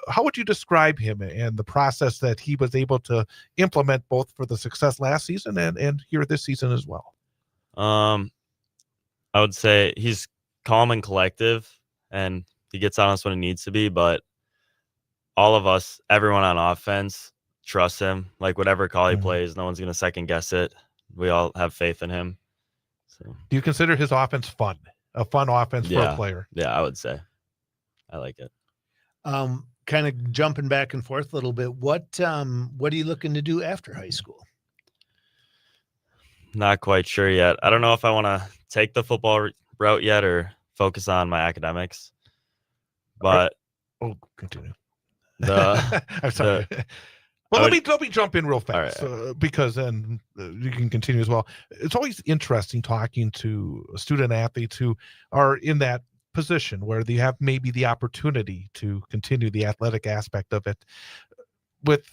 How would you describe him and the process that he was able to implement both for the success last season and here this season as well? I would say he's calm and collective, and he gets on us when it needs to be, but all of us, everyone on offense, trusts him. Like, whatever call he plays, no one's going to second guess it. We all have faith in him. So, do you consider his offense fun? A fun offense for a player? Yeah, I would say. I like it. Kind of jumping back and forth a little bit. What are you looking to do after high school? Not quite sure yet. I don't know if I want to take the football route yet or focus on my academics. But continue. I'm sorry. Well, let me jump in real fast, because then you can continue as well. It's always interesting talking to student athletes who are in that position where they have maybe the opportunity to continue the athletic aspect of it. With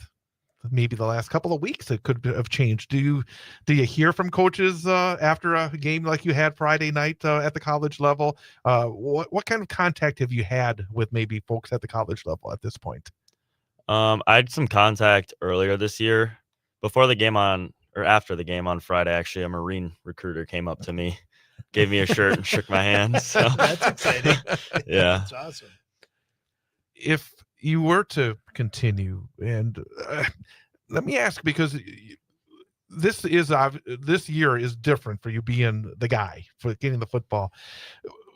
maybe the last couple of weeks, it could have changed. Do you hear from coaches after a game like you had Friday night at the college level? What kind of contact have you had with maybe folks at the college level at this point? I had some contact earlier this year before the game after the game on Friday. Actually, a Marine recruiter came up to me, gave me a shirt and shook my hand. So that's exciting. Yeah. That's awesome. If you were to continue, and let me ask, because this year is different for you being the guy for getting the football.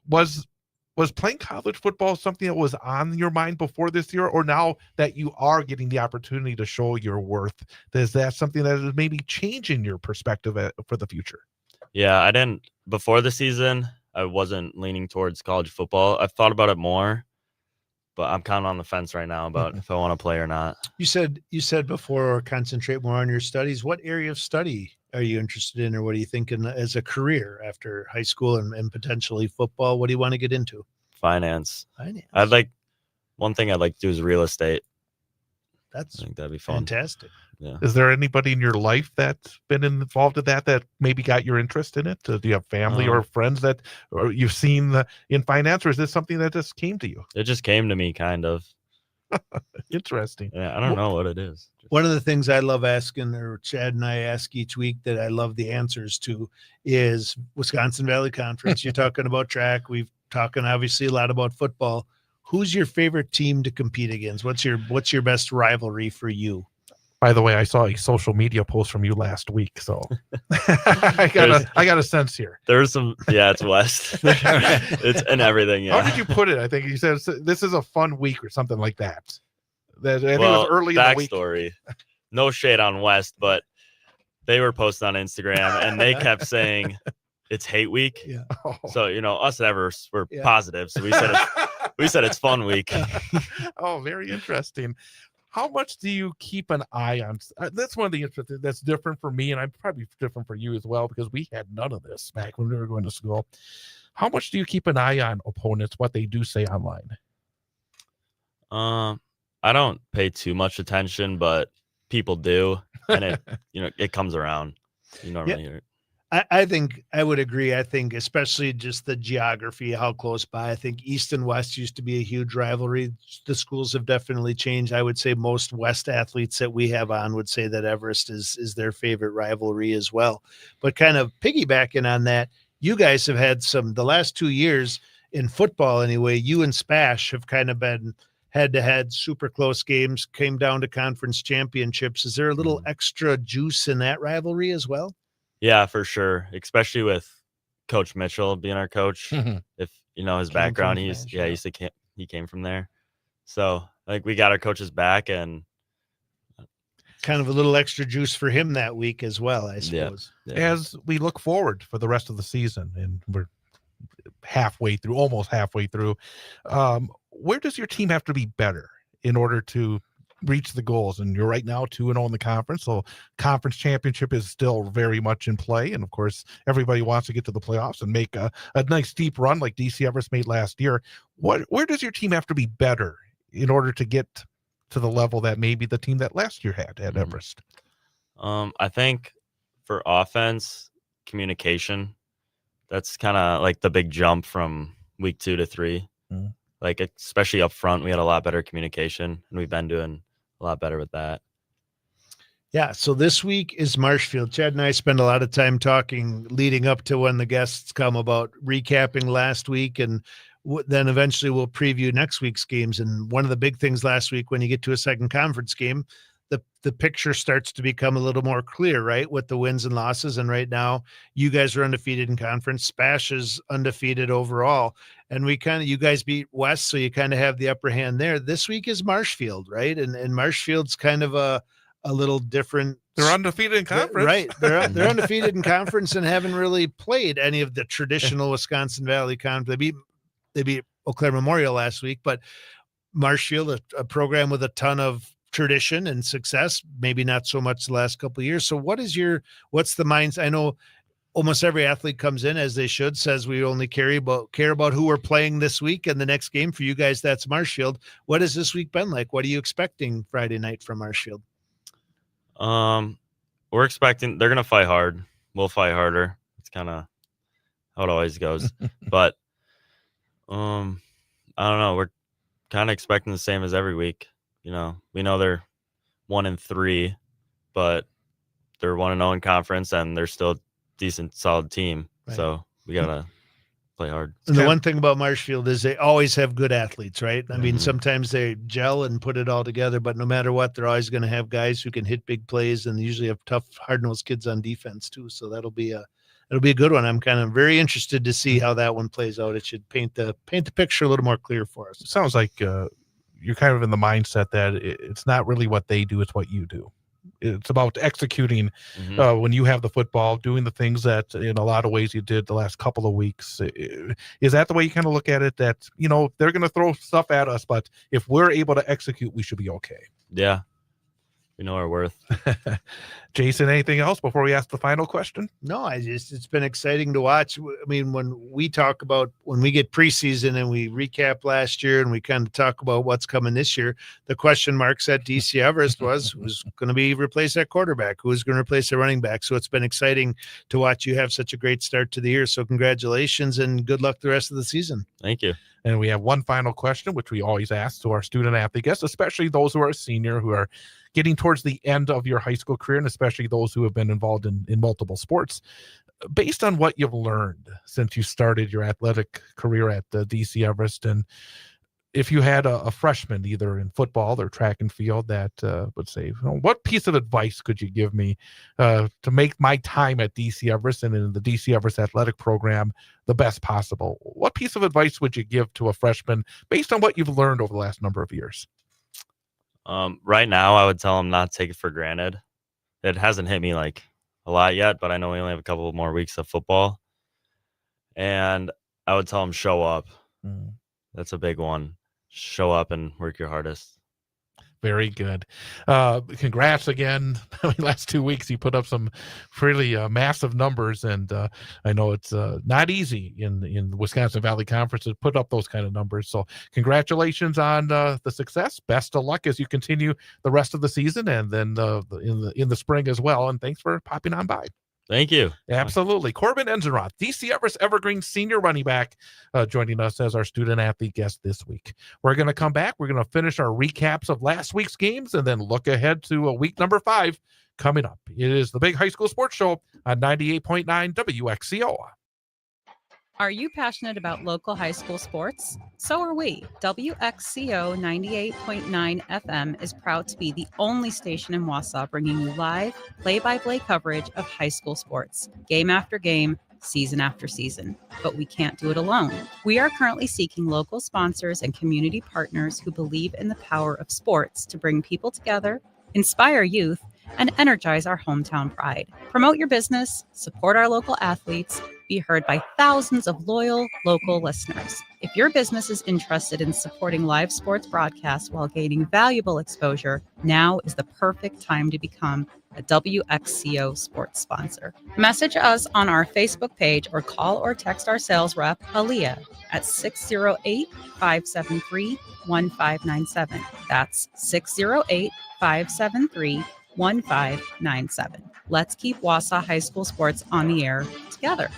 Was playing college football something that was on your mind before this year, or now that you are getting the opportunity to show your worth, is that something that is maybe changing your perspective for the future? Yeah, before the season, I wasn't leaning towards college football. I've thought about it more, but I'm kind of on the fence right now about if I want to play or not. You said before, concentrate more on your studies. What area of study are you interested in, or what are you thinking as a career after high school and potentially football? What do you want to get into? Finance. One thing I'd like to do is real estate. I think that'd be fun. Fantastic. Yeah. Is there anybody in your life that's been involved in that maybe got your interest in it? Do you have family or friends that or you've seen in finance, or is this something that just came to you? It just came to me, kind of. Interesting. Yeah, I don't know what it is. One of the things I love asking, or Chad and I ask each week that I love the answers to, is Wisconsin Valley Conference. You're talking about track. We've talking obviously a lot about football. Who's your favorite team to compete against? What's your best rivalry for you? By the way, I saw a social media post from you last week, so I got a sense here. There's some, yeah, it's West. It's and everything. Yeah. How did you put it? I think you said this is a fun week or something like that. I think it Well, was early in the week. backstory. No shade on West, but they were posting on Instagram and they kept saying it's hate week. Yeah. Oh. So us at Everest were Yeah. positive. So we said it's fun week. Oh, very interesting. How much do you keep an eye on? That's one of the interesting that's different for me, and I'm probably different for you as well, because we had none of this back when we were going to school. How much do you keep an eye on opponents, what they do say online? I don't pay too much attention, but people do, and it comes around. You normally hear it. I think I would agree. I think especially just the geography, how close by. I think East and West used to be a huge rivalry. The schools have definitely changed. I would say most West athletes that we have on would say that Everest is their favorite rivalry as well. But kind of piggybacking on that, you guys have had the last 2 years in football anyway, you and Spash have kind of been head-to-head, super close games, came down to conference championships. Is there a little extra juice in that rivalry as well? Yeah, for sure. Especially with Coach Mitchell being our coach. If his background, he came from there. So I think we got our coaches back, and kind of a little extra juice for him that week as well, I suppose. Yeah. As we look forward for the rest of the season, and we're almost halfway through, where does your team have to be better in order to reach the goals? And you're right now 2-0 in the conference, so conference championship is still very much in play, and of course everybody wants to get to the playoffs and make a nice deep run like DC Everest made last year. Where does your team have to be better in order to get to the level that maybe the team that last year had at Everest? I think for offense, communication, that's kind of like the big jump from week 2 to 3. Like especially up front, we had a lot better communication, and we've been doing a lot better with that. Yeah. So this week is Marshfield. Chad and I spend a lot of time talking leading up to when the guests come about recapping last week, and then eventually we'll preview next week's games. And one of the big things last week, when you get to a second conference game, the picture starts to become a little more clear, right? With the wins and losses. And right now you guys are undefeated in conference. Spash is undefeated overall. And you guys beat West. So you kind of have the upper hand there. This week is Marshfield, right? And Marshfield's kind of a little different. They're undefeated in conference. Right. They're undefeated in conference and haven't really played any of the traditional Wisconsin Valley conference. They beat Eau Claire Memorial last week, but Marshfield, a program with a ton of tradition and success, maybe not so much the last couple of years. So what's the mindset? I know almost every athlete comes in, as they should, says we only care about who we're playing this week and the next game. For you guys, that's Marshfield. What has this week been like? What are you expecting Friday night from Marshfield? We're expecting they're gonna fight hard. We'll fight harder. It's kind of how it always goes. But I don't know. We're kind of expecting the same as every week. We know they're 1-3, but they're 1-0 in conference, and they're still a decent, solid team. Right. So we gotta play hard. And the one thing about Marshfield is they always have good athletes, right? I mean, sometimes they gel and put it all together, but no matter what, they're always going to have guys who can hit big plays, and they usually have tough, hard-nosed kids on defense too. So that'll be a good one. I'm kind of very interested to see how that one plays out. It should paint the picture a little more clear for us. It sounds like you're kind of in the mindset that it's not really what they do, it's what you do. It's about executing when you have the football, doing the things that in a lot of ways you did the last couple of weeks. Is that the way you kind of look at it? That, they're going to throw stuff at us, but if we're able to execute, we should be okay. Yeah. We know our worth. Jason, anything else before we ask the final question? No, it's been exciting to watch. I mean, when we get preseason and we recap last year and we kind of talk about what's coming this year, the question marks at DC Everest was who's going to be replaced at quarterback, who's going to replace the running back. So it's been exciting to watch you have such a great start to the year. So congratulations and good luck the rest of the season. Thank you. And we have one final question, which we always ask to our student athlete guests, especially those who are a senior, who are getting towards the end of your high school career, and especially those who have been involved in multiple sports. Based on what you've learned since you started your athletic career at DC Everest, and if you had a freshman either in football or track and field that would say, what piece of advice could you give me to make my time at DC Everest and in the DC Everest athletic program the best possible? What piece of advice would you give to a freshman based on what you've learned over the last number of years? Right now, I would tell them not to take it for granted. It hasn't hit me like a lot yet, but I know we only have a couple more weeks of football. And I would tell them show up. That's a big one. Show up and work your hardest. Very good. Congrats again. Last 2 weeks you put up some really massive numbers, and I know it's not easy in the Wisconsin Valley Conference to put up those kind of numbers. So congratulations on the success. Best of luck as you continue the rest of the season, and then in the spring as well. And thanks for popping on by. Thank you. Absolutely. Corbin Enzenroth, DC Everest Evergreen senior running back, joining us as our student athlete guest this week. We're going to come back. We're going to finish our recaps of last week's games and then look ahead to week number 5 coming up. It is the Big High School Sports Show on 98.9 WXCO. Are you passionate about local high school sports? So are we. WXCO 98.9 FM is proud to be the only station in Wausau bringing you live, play-by-play coverage of high school sports, game after game, season after season. But we can't do it alone. We are currently seeking local sponsors and community partners who believe in the power of sports to bring people together, inspire youth, and energize our hometown pride. Promote your business, support our local athletes, be heard by thousands of loyal local listeners. If your business is interested in supporting live sports broadcasts while gaining valuable exposure, now is the perfect time to become a WXCO sports sponsor. Message us on our Facebook page or call or text our sales rep, Aaliyah, at 608-573-1597. That's 608-573-1597. Let's keep Wausau High School sports on the air together.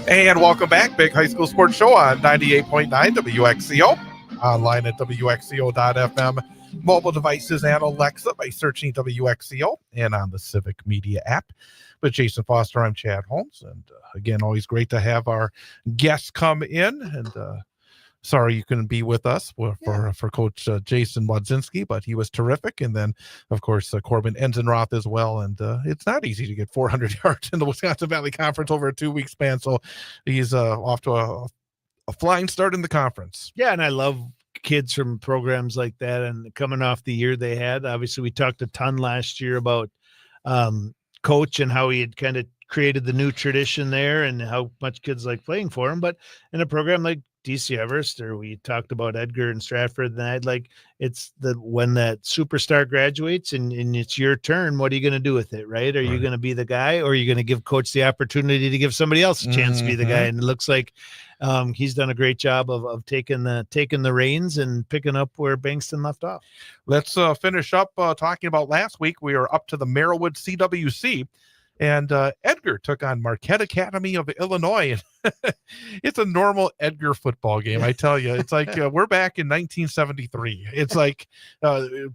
And welcome back. Big High School Sports Show on 98.9 WXCO. Online at WXCO.FM. Mobile devices and Alexa by searching WXCO and on the Civic Media app. With Jason Foster, I'm Chad Holmes. And again, always great to have our guests come in. And sorry you couldn't be with us for Coach Jason Wadzinski, but he was terrific. And then, of course, Corbin Enzenroth as well. And it's not easy to get 400 yards in the Wisconsin Valley Conference over a 2-week span. So he's off to a flying start in the conference. Yeah, and I love kids from programs like that and coming off the year they had. Obviously, we talked a ton last year about Coach and how he had kind of created the new tradition there and how much kids like playing for him. But in a program like DC Everest, or we talked about Edgar and Stratford, and I'd like it's when that superstar graduates and it's your turn, what are you going to do with it, right? Are you going to be the guy, or are you going to give Coach the opportunity to give somebody else a chance to be the guy? And it looks like he's done a great job of taking the reins and picking up where Bankston left off. Let's finish up talking about last week. We are up to the Merrillwood CWC. And Edgar took on Marquette Academy of Illinois. It's a normal Edgar football game, I tell you. It's like we're back in 1973. It's like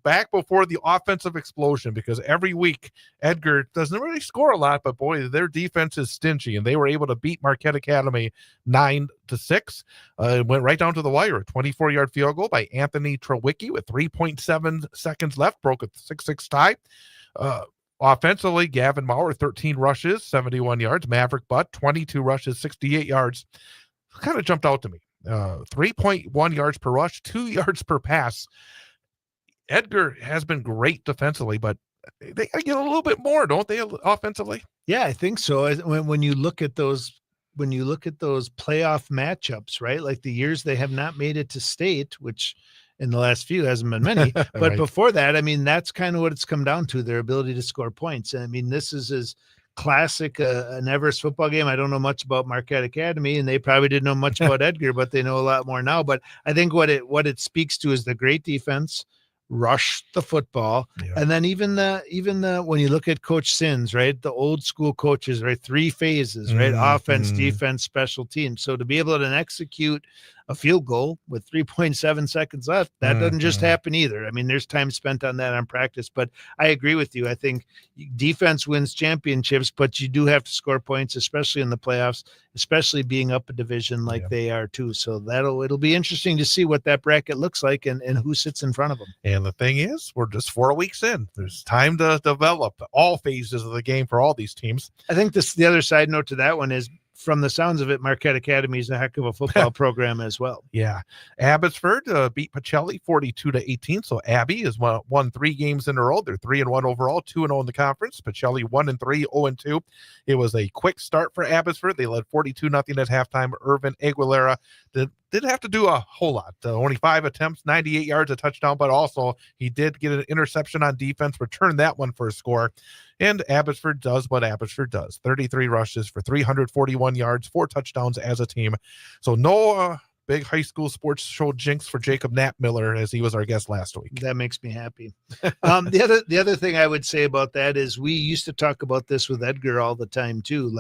back before the offensive explosion, because every week Edgar doesn't really score a lot, but boy, their defense is stingy, and they were able to beat Marquette Academy 9-6. It went right down to the wire. A 24-yard field goal by Anthony Trewicki with 3.7 seconds left, broke a 6-6 tie. Offensively, Gavin Maurer, 13 rushes, 71 yards. Maverick Butt, 22 rushes, 68 yards. Kind of jumped out to me. 3.1 yards per rush, 2 yards per pass. Edgar has been great defensively, but they got to get a little bit more, don't they, offensively? Yeah, I think so. When you look at those playoff matchups, right? Like the years they have not made it to state, which in the last few hasn't been many, but right. Before that, I mean, that's kind of what it's come down to, their ability to score points. And I mean, this is as classic, an Everest football game. I don't know much about Marquette Academy, and they probably didn't know much about Edgar, but they know a lot more now. But I think what it speaks to is the great defense, rush the football, and then even the when you look at Coach Sins, right, the old school coaches, right, 3 phases, right, offense, defense, special teams. So to be able to execute a field goal with 3.7 seconds left, that doesn't just happen either. I mean, there's time spent on that on practice, but I agree with you. I think defense wins championships, but you do have to score points, especially in the playoffs, especially being up a division like they are too. So it'll be interesting to see what that bracket looks like and who sits in front of them. And the thing is, we're just 4 weeks in. There's time to develop all phases of the game for all these teams. I think the other side note to that one is, from the sounds of it, Marquette Academy is a heck of a football program as well. Yeah. Abbotsford beat Pacelli 42-18. So Abby has won 3 games in a row. They're 3-1 overall, 2-0 in the conference. Pacelli 1-3, 0-2. It was a quick start for Abbotsford. They led 42-0 at halftime. Irvin Aguilera didn't have to do a whole lot. Only 5 attempts, 98 yards, a touchdown, but also he did get an interception on defense, returned that one for a score. And Abbotsford does what Abbotsford does. 33 rushes for 341 yards, 4 touchdowns as a team. So no big high school sports show jinx for Jacob Knapp-Miller, as he was our guest last week. That makes me happy. The other thing I would say about that is we used to talk about this with Edgar all the time too.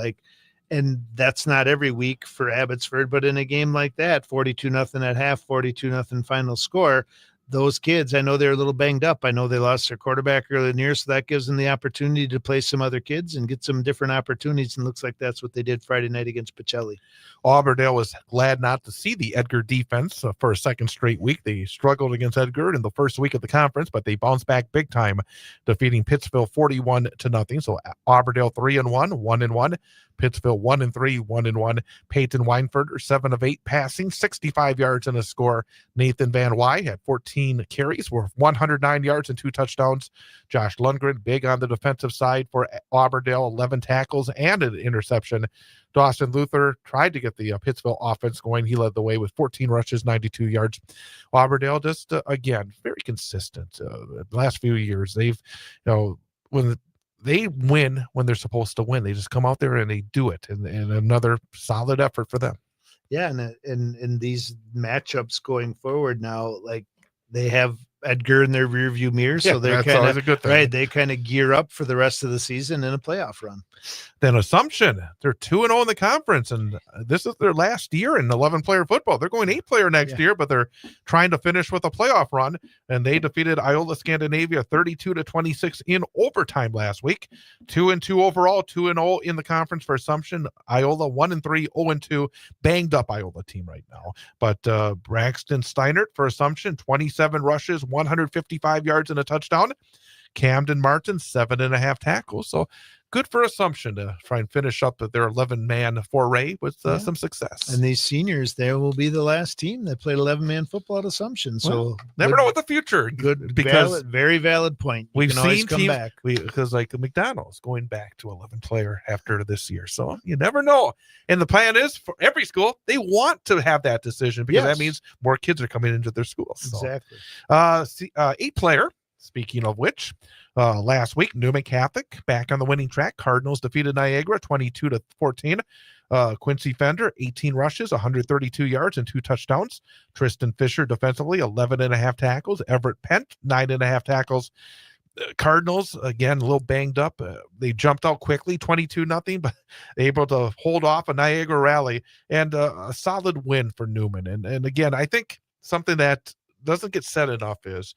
And that's not every week for Abbotsford, but in a game like that, 42-0 at half, 42-0 final score, those kids, I know they're a little banged up. I know they lost their quarterback early in the year, so that gives them the opportunity to play some other kids and get some different opportunities, and looks like that's what they did Friday night against Pacelli. Auburndale was glad not to see the Edgar defense for a second straight week. They struggled against Edgar in the first week of the conference, but they bounced back big time, defeating Pittsville 41-0. So Auburndale 3-1, 1-1. Pittsville 1-3, 1-1. Peyton Weinberger 7 of 8 passing, 65 yards and a score. Nathan Van Wy had 14 carries, were 109 yards and 2 touchdowns. Josh Lundgren, big on the defensive side for Auburndale, 11 tackles and an interception. Dawson Luther tried to get the Pittsville offense going. He led the way with 14 rushes, 92 yards. Auburndale just, again, very consistent. The last few years, they've, when they win when they're supposed to win. They just come out there and they do it, and another solid effort for them. Yeah, and in these matchups going forward now, like they have Edgar in their rearview mirror, so they're kind of a good thing. Right. They kind of gear up for the rest of the season in a playoff run. Then Assumption, they're 2-0 in the conference, and this is their last year in 11-player football. They're going 8-player next year, but they're trying to finish with a playoff run, and they defeated Iola Scandinavia 32-26 in overtime last week. 2-2 overall, 2-0 in the conference for Assumption. Iola 1-3, 0-2, banged up Iola team right now. But Braxton Steinert for Assumption, 27 rushes, 155 yards and a touchdown. Camden Martin, 7.5 tackles. So good for Assumption to try and finish up their 11-man foray with some success. And these seniors, they will be the last team that played 11-man football at Assumption. So never know what the future. Good, because very valid point. We've seen come back because like McDonald's going back to 11-player after this year. So you never know. And the plan is for every school, they want to have that decision because that means more kids are coming into their schools. Exactly. 8-player. Speaking of which, last week, Newman Catholic back on the winning track. Cardinals defeated Niagara 22-14. Quincy Fender, 18 rushes, 132 yards and 2 touchdowns. Tristan Fisher defensively, 11.5 tackles. Everett Pent, 9.5 tackles. Cardinals, again, a little banged up. They jumped out quickly, 22-0, but able to hold off a Niagara rally and a solid win for Newman. And again, I think something that doesn't get said enough is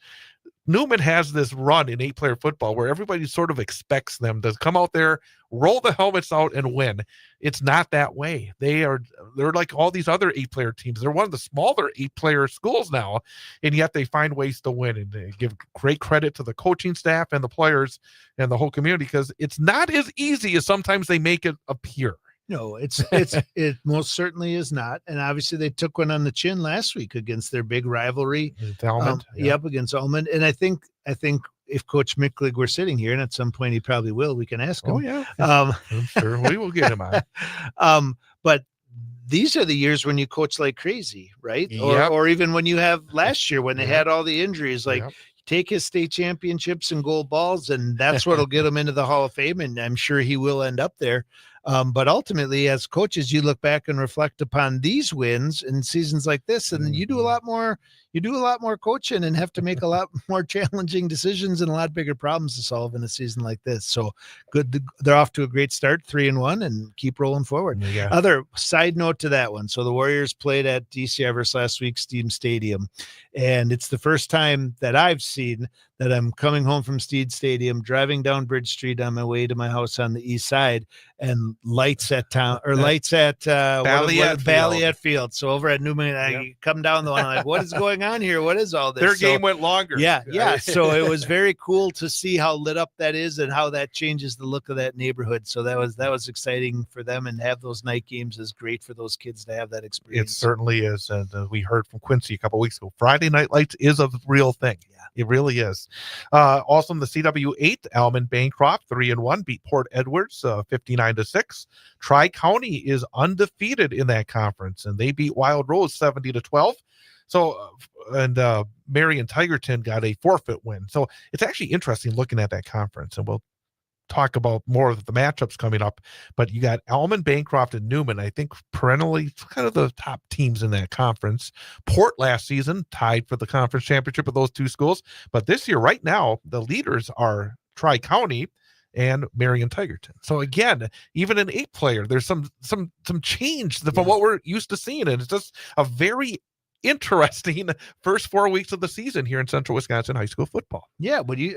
Newman has this run in 8-player football where everybody sort of expects them to come out there, roll the helmets out, and win. It's not that way. They're like all these other 8-player teams. They're one of the smaller 8-player schools now, and yet they find ways to win. And they give great credit to the coaching staff and the players and the whole community because it's not as easy as sometimes they make it appear. No, it most certainly is not. And obviously they took one on the chin last week against their big rivalry. Against Almond. And I think if Coach Micklig were sitting here, and at some point he probably will, we can ask him. Oh, yeah. I'm sure we will get him on. But these are the years when you coach like crazy, right? Or even when you have last year when they had all the injuries, take his state championships and gold balls, and that's what'll get him into the Hall of Fame. And I'm sure he will end up there. But ultimately, as coaches, you look back and reflect upon these wins in seasons like this, and you do a lot more. You do a lot more coaching and have to make a lot more challenging decisions and a lot bigger problems to solve in a season like this. So good. They're off to a great start, 3-1, and keep rolling forward. Yeah. Other side note to that one. So the Warriors played at DC Everest last week, Steam Stadium. And it's the first time that I've seen that I'm coming home from Steed Stadium, driving down Bridge Street on my way to my house on the east side, and lights at Valiant Field. So over at Newman, I come down the one, I'm like, what is going on here? What is all this? Their game went longer. Yeah. So it was very cool to see how lit up that is and how that changes the look of that neighborhood. So that was exciting for them, and have those night games is great for those kids to have that It experience. certainly is. And we heard from Quincy a couple weeks ago, Friday Night Lights is a real thing. Yeah. It really is. Also in the CW8, Almond Bancroft 3-1 beat Port Edwards 59-6. Tri-County is undefeated in that conference, and they beat Wild Rose 70-12. So, and Marion Tigerton got a forfeit win. So it's actually interesting looking at that conference, and we'll talk about more of the matchups coming up. But you got Almond, Bancroft, and Newman, I think perennially kind of the top teams in that conference. Port last season tied for the conference championship with those two schools. But this year, right now, the leaders are Tri-County and Marion Tigerton. So again, even an 8-player, there's some change from what we're used to seeing. And it's just a very interesting first 4 weeks of the season here in Central Wisconsin high school football. Yeah, but you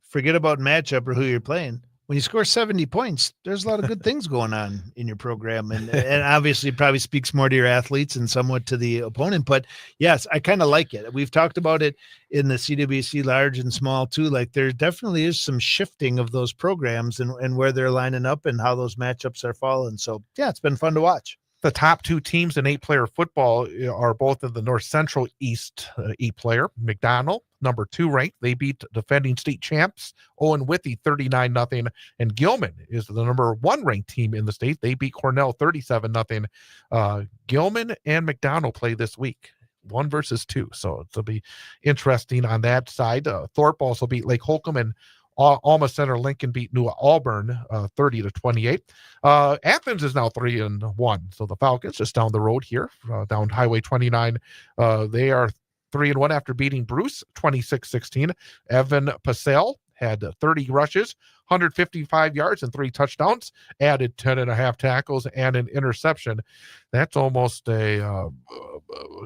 forget about matchup or who you're playing. When you score 70 points, there's a lot of good things going on in your program. And obviously it probably speaks more to your athletes and somewhat to the opponent. But yes, I kind of like it. We've talked about it in the CWC large and small too. Like there definitely is some shifting of those programs and where they're lining up and how those matchups are falling. So yeah, it's been fun to watch. The top two teams in 8-player football are both in the North Central East 8-player. McDonald, number 2 ranked. They beat defending state champs Owen Withy 39-0. And Gilman is the number 1 ranked team in the state. They beat Cornell 37-0. Gilman and McDonald play this week, 1 versus 2. So it'll be interesting on that side. Thorpe also beat Lake Holcomb, and Alma Center Lincoln beat New Auburn 30-28. Athens is now 3-1. So the Falcons just down the road here, down Highway 29. They are 3-1 after beating Bruce 26-16. Evan Passell had 30 rushes, 155 yards, and 3 touchdowns, added 10.5 tackles and an interception. That's almost a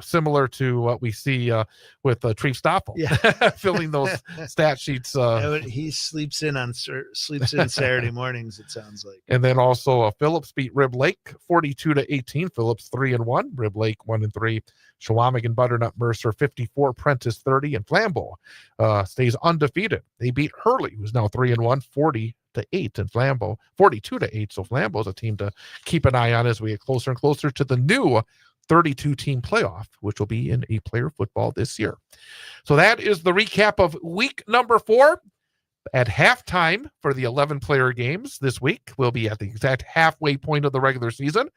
similar to what we see with Treef Stoffel, filling those stat sheets. He sleeps in Saturday mornings, it sounds like. And then also Phillips beat Rib Lake 42-18. Phillips 3-1, Rib Lake 1-3. Chequamegon Butternut Mercer 54, Prentice 30, and Flambeau stays undefeated. They beat Hurley, who's now 3-1, 40-8, and Flambeau 42-8. So Flambeau's a team to keep an eye on as we get closer and closer to the new 32-team playoff, which will be in 8-player football this year. So that is the recap of week number 4. At halftime for the 11-player games this week, we'll be at the exact halfway point of the regular season.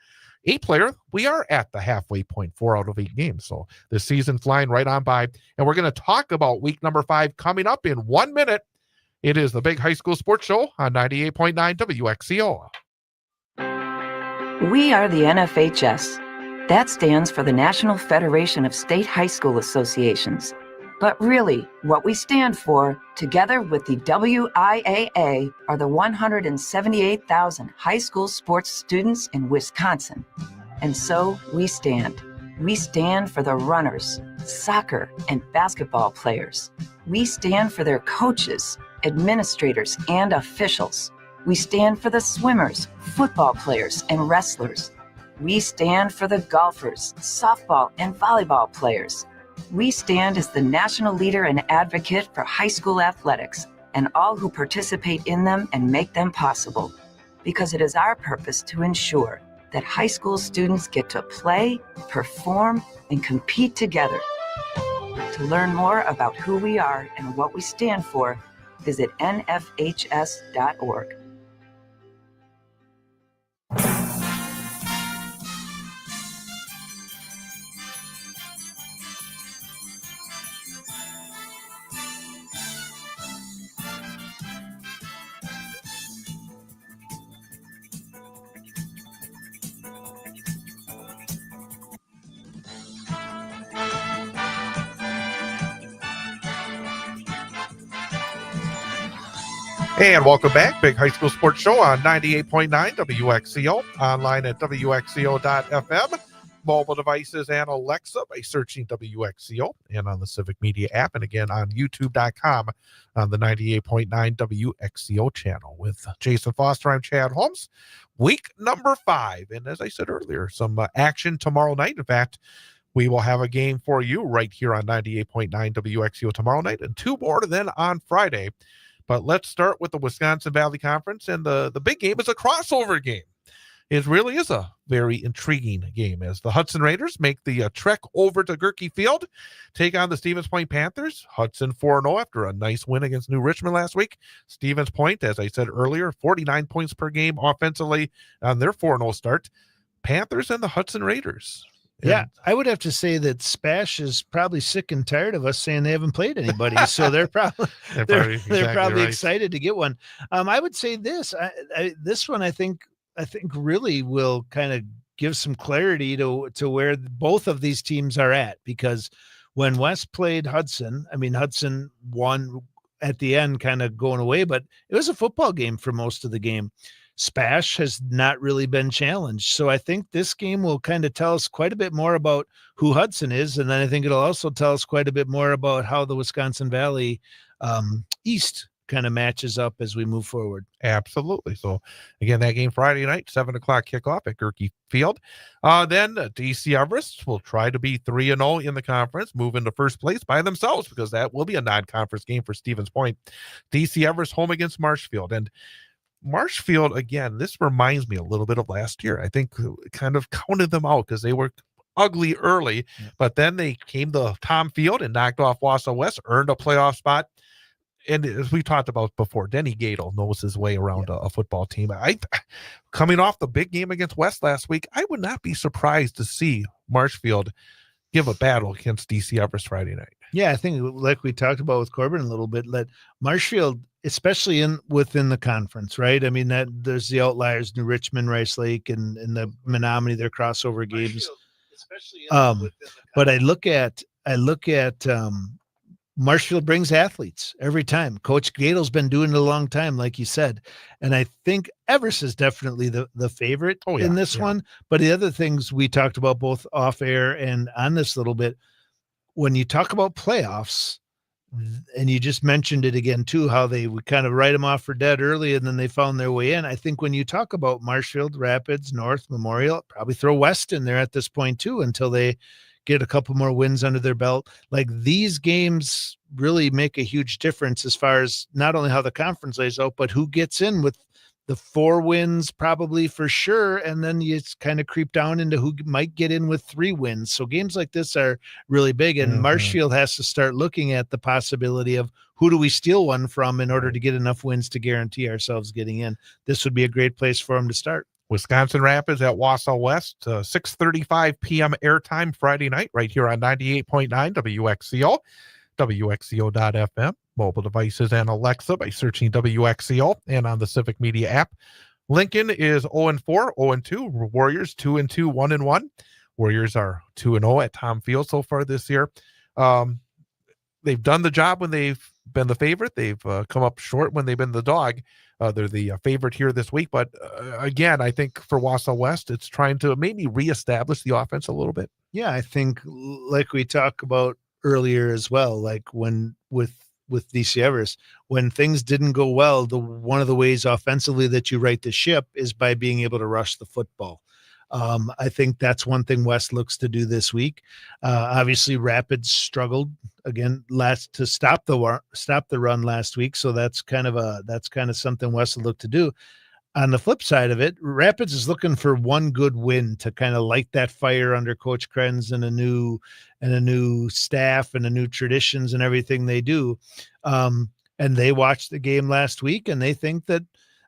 8-player, we are at the halfway point, 4 out of 8 games. So the season flying right on by. And we're going to talk about week number 5 coming up in 1 minute. It is the Big High School Sports Show on 98.9 WXCO. We are the NFHS. That stands for the National Federation of State High School Associations. But really, what we stand for, together with the WIAA, are the 178,000 high school sports students in Wisconsin. And so we stand. We stand for the runners, soccer and basketball players. We stand for their coaches, administrators, and officials. We stand for the swimmers, football players, and wrestlers. We stand for the golfers, softball, and volleyball players. We stand as the national leader and advocate for high school athletics and all who participate in them and make them possible, because it is our purpose to ensure that high school students get to play, perform, and compete together. To learn more about who we are and what we stand for, visit nfhs.org. And welcome back. Big High School Sports Show on 98.9 WXCO. Online at WXCO.FM. Mobile devices and Alexa by searching WXCO, and on the Civic Media app, and again on YouTube.com on the 98.9 WXCO channel. With Jason Foster, I'm Chad Holmes. Week number 5. And as I said earlier, some action tomorrow night. In fact, we will have a game for you right here on 98.9 WXCO tomorrow night, and 2 more then on Friday. But let's start with the Wisconsin Valley Conference, and the big game is a crossover game. It really is a very intriguing game as the Hudson Raiders make the trek over to Gerke Field, take on the Stevens Point Panthers. Hudson 4-0 after a nice win against New Richmond last week. Stevens Point, as I said earlier, 49 points per game offensively on their 4-0 start. Panthers and the Hudson Raiders. Yeah, I would have to say that Spash is probably sick and tired of us saying they haven't played anybody, so they're probably right. excited to get one. I would say this, this one I think really will kind of give some clarity to where both of these teams are at, because when West played Hudson, I mean Hudson won at the end, kind of going away, but it was a football game for most of the game. Spash has not really been challenged. So I think this game will kind of tell us quite a bit more about who Hudson is. And then I think it'll also tell us quite a bit more about how the Wisconsin Valley East kind of matches up as we move forward. Absolutely. So again, that game Friday night, 7:00 kickoff at Gerke Field. Then DC Everest will try to be 3-0 in the conference, move into first place by themselves, because that will be a non-conference game for Stevens Point. DC Everest home against Marshfield. And Marshfield, again, this reminds me a little bit of last year. I think kind of counted them out because they were ugly early, but then they came to Tom Field and knocked off Wausau West, earned a playoff spot. And as we talked about before, Denny Gadel knows his way around a football team. Coming off the big game against West last week, I would not be surprised to see Marshfield give a battle against DC Everest Friday night. Yeah, I think like we talked about with Corbin a little bit, that Marshfield, especially within the conference, right? I mean, that there's the outliers, New Richmond, Rice Lake, and the Menominee, their crossover games. But I look at Marshfield brings athletes every time. Coach Gadel's been doing it a long time, like you said. And I think Everest is definitely the favorite in this one. But the other things we talked about both off air and on this little bit, when you talk about playoffs, and you just mentioned it again too, how they would kind of write them off for dead early and then they found their way in. I think when you talk about Marshfield, Rapids, North, Memorial, probably throw West in there at this point too, until they get a couple more wins under their belt. Like, these games really make a huge difference as far as not only how the conference lays out, but who gets in with the 4 wins probably for sure. And then you kind of creep down into who might get in with 3 wins. So games like this are really big, and Marshfield has to start looking at the possibility of who do we steal one from in order to get enough wins to guarantee ourselves getting in. This would be a great place for them to start. Wisconsin Rapids at Wausau West, 6:35 p.m. airtime Friday night, right here on 98.9 WXCO, WXCO.FM, mobile devices and Alexa by searching WXCO, and on the Civic Media app. Lincoln is 0-4, 0-2. Warriors 2-2, 1-1. Warriors are 2-0 at Tom Field so far this year. They've done the job when they've been the favorite. They've come up short when they've been the dog. They're the favorite here this week. But again, I think for Wausau West, it's trying to maybe reestablish the offense a little bit. Yeah, I think like we talked about earlier as well, like when with DC Everest, when things didn't go well, one of the ways offensively that you right the ship is by being able to rush the football. I think that's one thing West looks to do this week. Obviously, Rapids struggled again to stop the run last week, so that's kind of something West will look to do. On the flip side of it, Rapids is looking for one good win to kind of light that fire under Coach Krenz and a new staff and a new traditions and everything they do. And they watched the game last week and they think that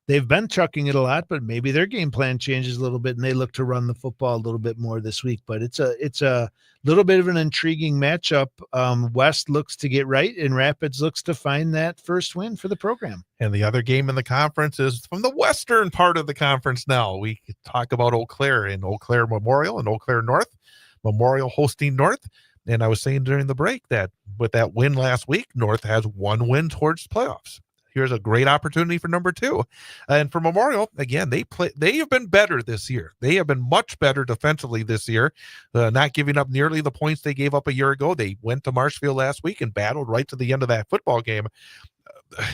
they've been chucking it a lot, but maybe their game plan changes a little bit and they look to run the football a little bit more this week. But it's a little bit of an intriguing matchup. West looks to get right and Rapids looks to find that first win for the program. And the other game in the conference is from the western part of the conference now. We talk about Eau Claire and Eau Claire Memorial and Eau Claire North. Memorial hosting North. And I was saying during the break that with that win last week, North has 1 win towards playoffs. here's a great opportunity for number 2. And for Memorial, again, they have been better this year. They have been much better defensively this year, not giving up nearly the points they gave up a year ago. They went to Marshfield last week and battled right to the end of that football game.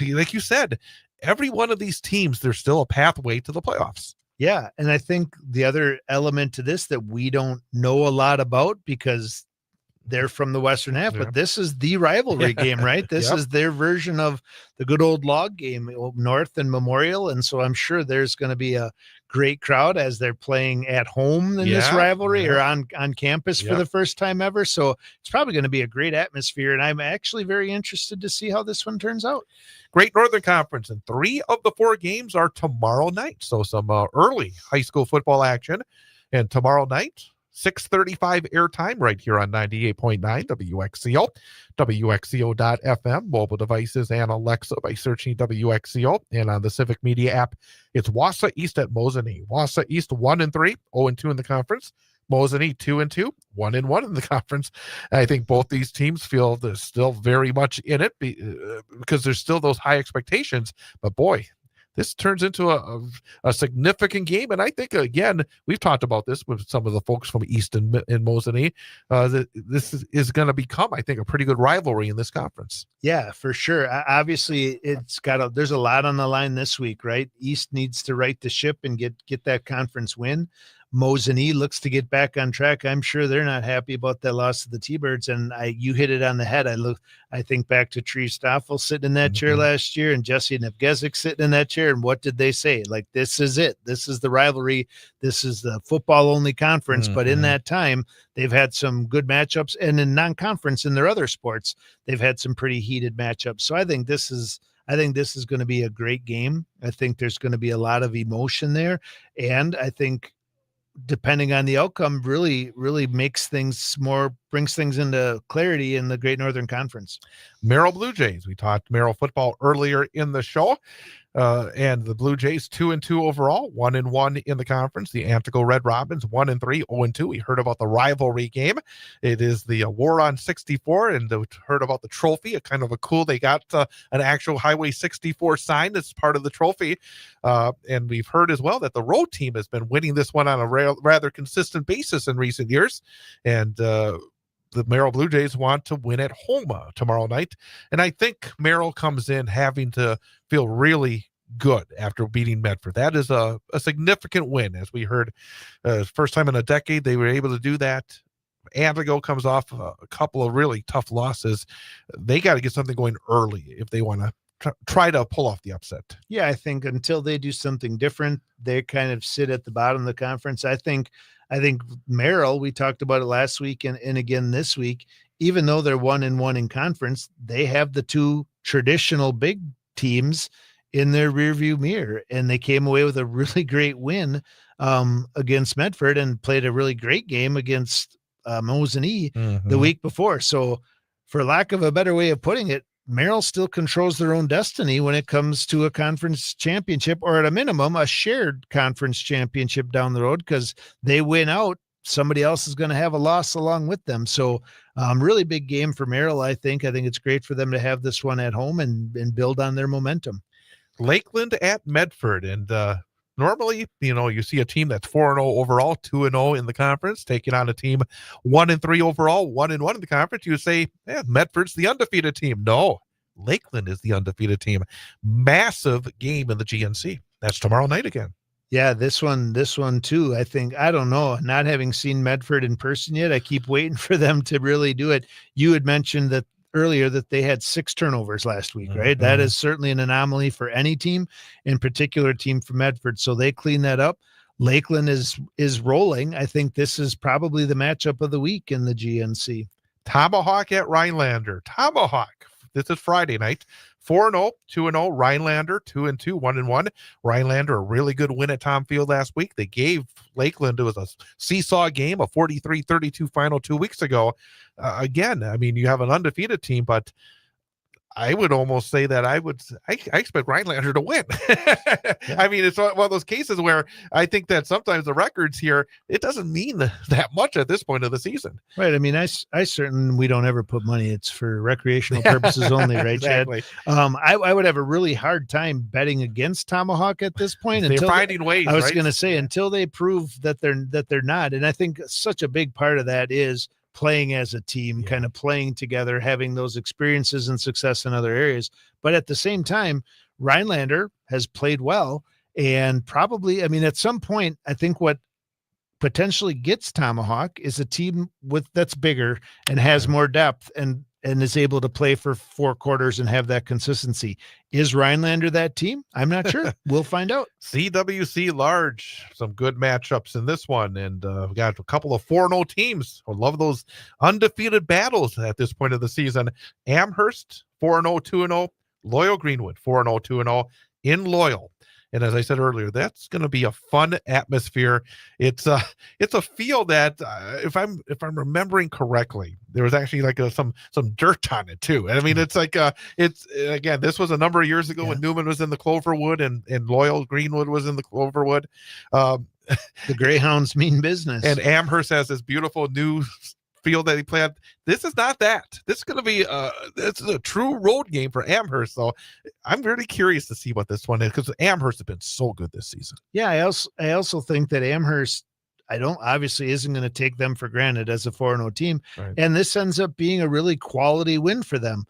Like you said, every one of these teams, there's still a pathway to the playoffs. Yeah. And I think the other element to this that we don't know a lot about because they're from the Western half, but this is the rivalry game, right? This is their version of the good old log game, North and Memorial. And so I'm sure there's going to be a great crowd as they're playing at home in this rivalry or on campus for the first time ever. So it's probably going to be a great atmosphere. And I'm actually very interested to see how this one turns out. Great Northern Conference, and 3 of the 4 games are tomorrow night. So some early high school football action. And tomorrow night, 6:35 airtime right here on 98.9 WXCO, WXCO.FM, mobile devices, and Alexa by searching WXCO. And on the Civic Media app, it's Wausau East at Mosinee. Wausau East 1-3, 0-2 in the conference. Mosinee 2-2, 1-1 in the conference. I think both these teams feel they're still very much in it because there's still those high expectations. But boy, this turns into a significant game. And I think, again, we've talked about this with some of the folks from East and Mosinee. This is going to become, I think, a pretty good rivalry in this conference. Yeah, for sure. Obviously, there's a lot on the line this week, right? East needs to right the ship and get that conference win. Mosinee looks to get back on track. I'm sure they're not happy about that loss to the T-Birds. And you hit it on the head. I think back to Tree Stoffel sitting in that chair last year and Jesse Nevgezik sitting in that chair. And what did they say? Like, this is it. This is the rivalry. This is the football only conference. But in that time, they've had some good matchups, and in non-conference in their other sports, they've had some pretty heated matchups. So I think this is going to be a great game. I think there's going to be a lot of emotion there. And I think, depending on the outcome, really brings things into clarity in the Great Northern Conference. Merrill Blue Jays. We talked Merrill football earlier in the show. And the Blue Jays 2-2 overall, 1-1 in the conference. The Antigo Red Robins 1-3, 0-2. We heard about the rivalry game. It is the War on 64, and we heard about the trophy. They got an actual Highway 64 sign that's part of the trophy. And we've heard as well that the road team has been winning this one on a rather consistent basis in recent years. And the Merrill Blue Jays want to win at home tomorrow night. And I think Merrill comes in having to feel really good after beating Medford. That is a significant win. As we heard, first time in a decade, they were able to do that. Antigo comes off a couple of really tough losses. They got to get something going early if they want to try to pull off the upset. Yeah, I think until they do something different, they kind of sit at the bottom of the conference. I think Merrill, we talked about it last week and again this week, even though they're 1-1 in conference, they have the 2 traditional big teams in their rearview mirror, and they came away with a really great win against Medford and played a really great game against Mosinee the week before. So for lack of a better way of putting it, Merrill still controls their own destiny when it comes to a conference championship, or at a minimum, a shared conference championship down the road, because they win out. Somebody else is going to have a loss along with them. So really big game for Merrill. I think it's great for them to have this one at home and build on their momentum. Lakeland at Medford. And normally, you see a team that's 4-0 overall, 2-0 in the conference, taking on a team 1-3 overall, 1-1 in the conference. You say, Medford's the undefeated team. No, Lakeland is the undefeated team. Massive game in the GNC. That's tomorrow night again. Yeah, this one too. I don't know, not having seen Medford in person yet, I keep waiting for them to really do it. You had mentioned that earlier that they had 6 turnovers last week, right? That is certainly an anomaly for any team, in particular team from Medford. So they clean that up. Lakeland is rolling. I think this is probably the matchup of the week in the GNC. Tomahawk at Rhinelander. Tomahawk. This is Friday night. 4-0, 2-0. Rhinelander 2-2, 1-1. Rhinelander, a really good win at Tom Field last week. They gave Lakeland, it was a seesaw game, a 43-32 final 2 weeks ago. Again, you have an undefeated team, but I would almost say that I expect Rhinelander to win. I mean, it's one of those cases where I think that sometimes the records here, it doesn't mean that much at this point of the season. Right. I mean, I certainly, we don't ever put money. It's for recreational purposes only, right, Exactly. Chad? I would have a really hard time betting against Tomahawk at this point. They're until finding ways. I was right? going to say until they prove that they're not. And I think such a big part of that is playing as a team, kind of playing together, having those experiences and success in other areas. But at the same time, Rhinelander has played well, and probably, I mean, at some point, I think what potentially gets Tomahawk is a team that's bigger and has more depth and is able to play for 4 quarters and have that consistency. Is Rhinelander that team? I'm not sure. We'll find out. CWC Large, some good matchups in this one. And we got a couple of 4-0 teams. I love those undefeated battles at this point of the season. Amherst, 4-0, 2-0. Loyal Greenwood, 4-0, 2-0 in Loyal. And as I said earlier, that's going to be a fun atmosphere. It's a field that, if I'm remembering correctly, there was actually like some dirt on it too. And I mean, it's like it's again, this was a number of years ago when Newman was in the Cloverwood and Loyal Greenwood was in the Cloverwood. The Greyhounds mean business. And Amherst has this beautiful new field that he played. This is not that. This is going to be this is a true road game for Amherst. So I'm really curious to see what this one is, because Amherst has been so good this season. Yeah, I also think that Amherst, obviously isn't going to take them for granted as a 4-0 team. Right. And this ends up being a really quality win for them.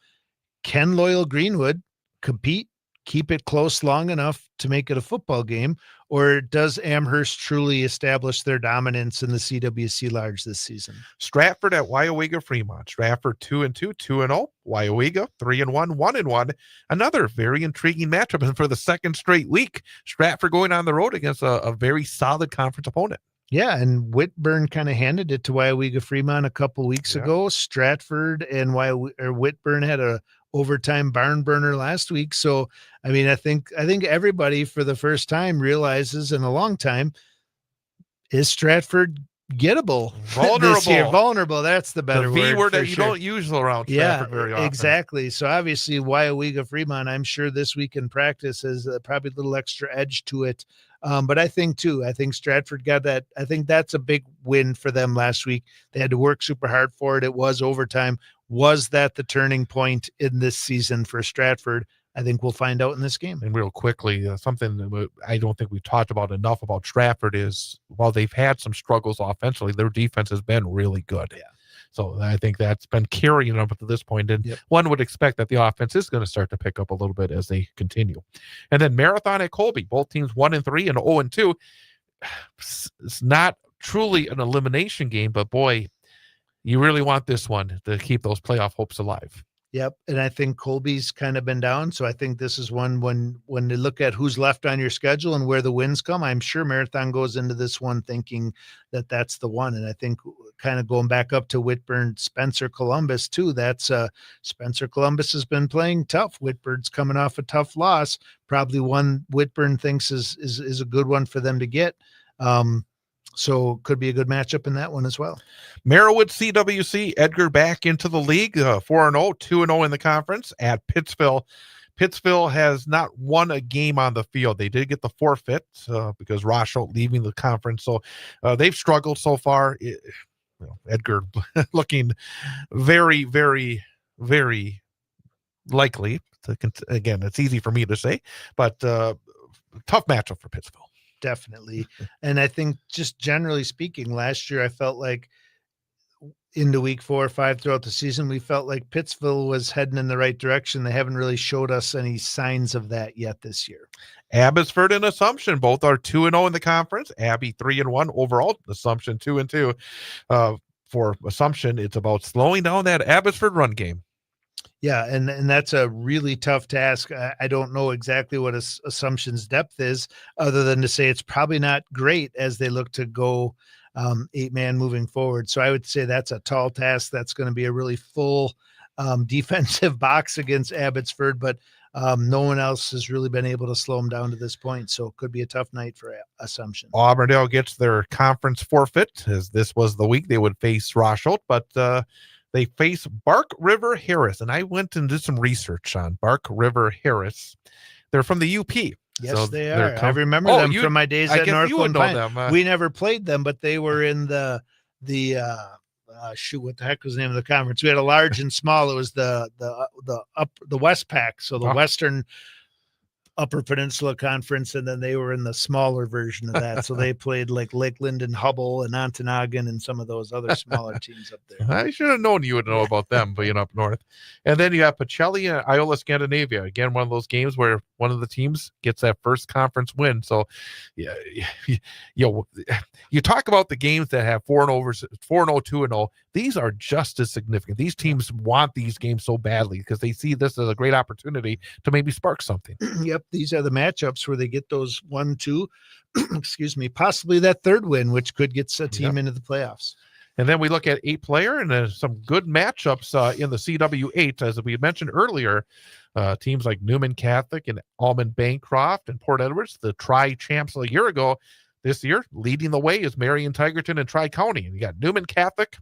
Can Loyal Greenwood compete, keep it close long enough to make it a football game, or does Amherst truly establish their dominance in the CWC Large this season? Stratford at Wyowega Fremont. Stratford 2-2, 2-0. Wyowega 3-1, 1-1. Another very intriguing matchup, and for the second straight week, Stratford going on the road against a very solid conference opponent. Yeah, and Whitburn kind of handed it to Wyowega Fremont a couple weeks ago. Stratford and Whitburn had a overtime barn burner last week. So, I mean, I think everybody for the first time realizes in a long time, is Stratford gettable? Vulnerable. This year? Vulnerable. That's the better the V word that you sure. don't use around Stratford very often. Exactly. So obviously Wyowega Fremont, I'm sure this week in practice has probably a little extra edge to it. But I think Stratford got that. I think that's a big win for them last week. They had to work super hard for it. It was overtime. Was that the turning point in this season for Stratford? I think we'll find out in this game. And real quickly, something that I don't think we've talked about enough about Stratford is, while they've had some struggles offensively, their defense has been really good. Yeah. So I think that's been carrying up to this point. And one would expect that the offense is going to start to pick up a little bit as they continue. And then Marathon at Colby, both teams 1-3 and 0-2. It's not truly an elimination game, but boy, you really want this one to keep those playoff hopes alive. Yep. And I think Colby's kind of been down. So I think this is one when they look at who's left on your schedule and where the wins come, I'm sure Marathon goes into this one thinking that that's the one. And I think kind of going back up to Whitburn, Spencer Columbus too, that's Spencer Columbus has been playing tough. Whitburn's coming off a tough loss, probably one Whitburn thinks is a good one for them to get. So could be a good matchup in that one as well. Merriwood CWC, Edgar back into the league, 4-0, 2-0 in the conference at Pittsville. Pittsville has not won a game on the field. They did get the forfeit because Rosholt leaving the conference. So they've struggled so far. Edgar looking very, very, very likely to, again, it's easy for me to say, but tough matchup for Pittsville. Definitely. And I think just generally speaking, last year, I felt like into week 4 or 5 throughout the season, we felt like Pittsville was heading in the right direction. They haven't really showed us any signs of that yet this year. Abbotsford and Assumption, both are 2-0 in the conference. Abbey 3-1 overall. Assumption 2-2. For Assumption, it's about slowing down that Abbotsford run game. Yeah, and that's a really tough task. I don't know exactly what Assumption's depth is, other than to say it's probably not great as they look to go 8-man moving forward. So I would say that's a tall task. That's going to be a really full defensive box against Abbotsford, but no one else has really been able to slow them down to this point. So it could be a tough night for Assumption. Auburndale gets their conference forfeit, as this was the week they would face Rosholt, but They face Bark River Harris, and I went and did some research on Bark River Harris. They're from the UP. Yes, So they they're are. I remember them from my days I at guess you would Northland know Pine. them. We never played them, but they were in the shoot, what the heck was the name of the conference? We had a large and small. It was the West Pack, so the Western Upper Peninsula Conference, and then they were in the smaller version of that. So they played like Lakeland and Hubble and Ontonagon and some of those other smaller teams up there. I should have known you would know about them being up north. And then you have Pacelli and Iola Scandinavia. Again, one of those games where one of the teams gets that first conference win. So, yeah, you talk about the games that have 4-0, 2-0. These are just as significant. These teams want these games so badly because they see this as a great opportunity to maybe spark something. Yep, these are the matchups where they get those 1-2, excuse me, possibly that third win, which could get a team into the playoffs. And then we look at 8-player, and there's some good matchups in the CW8. As we mentioned earlier, teams like Newman Catholic and Almond Bancroft and Port Edwards, the tri-champs a year ago. This year, leading the way is Marion Tigerton and Tri-County. And you got Newman Catholic,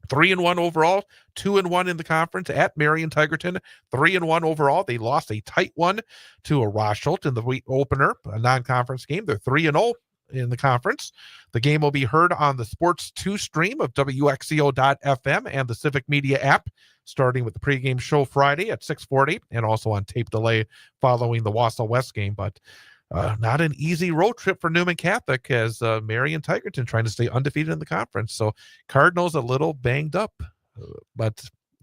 3-1 overall, 2-1 in the conference at Marion Tigerton, 3-1 overall. They lost a tight one to a Rosholt in the week opener, a non-conference game. They're 3-0 in the conference. The game will be heard on the Sports 2 stream of WXCO.FM and the Civic Media app, starting with the pregame show Friday at 6:40 and also on tape delay following the Wausau West game. But not an easy road trip for Newman Catholic as Marion Tigerton trying to stay undefeated in the conference. So Cardinals a little banged up, but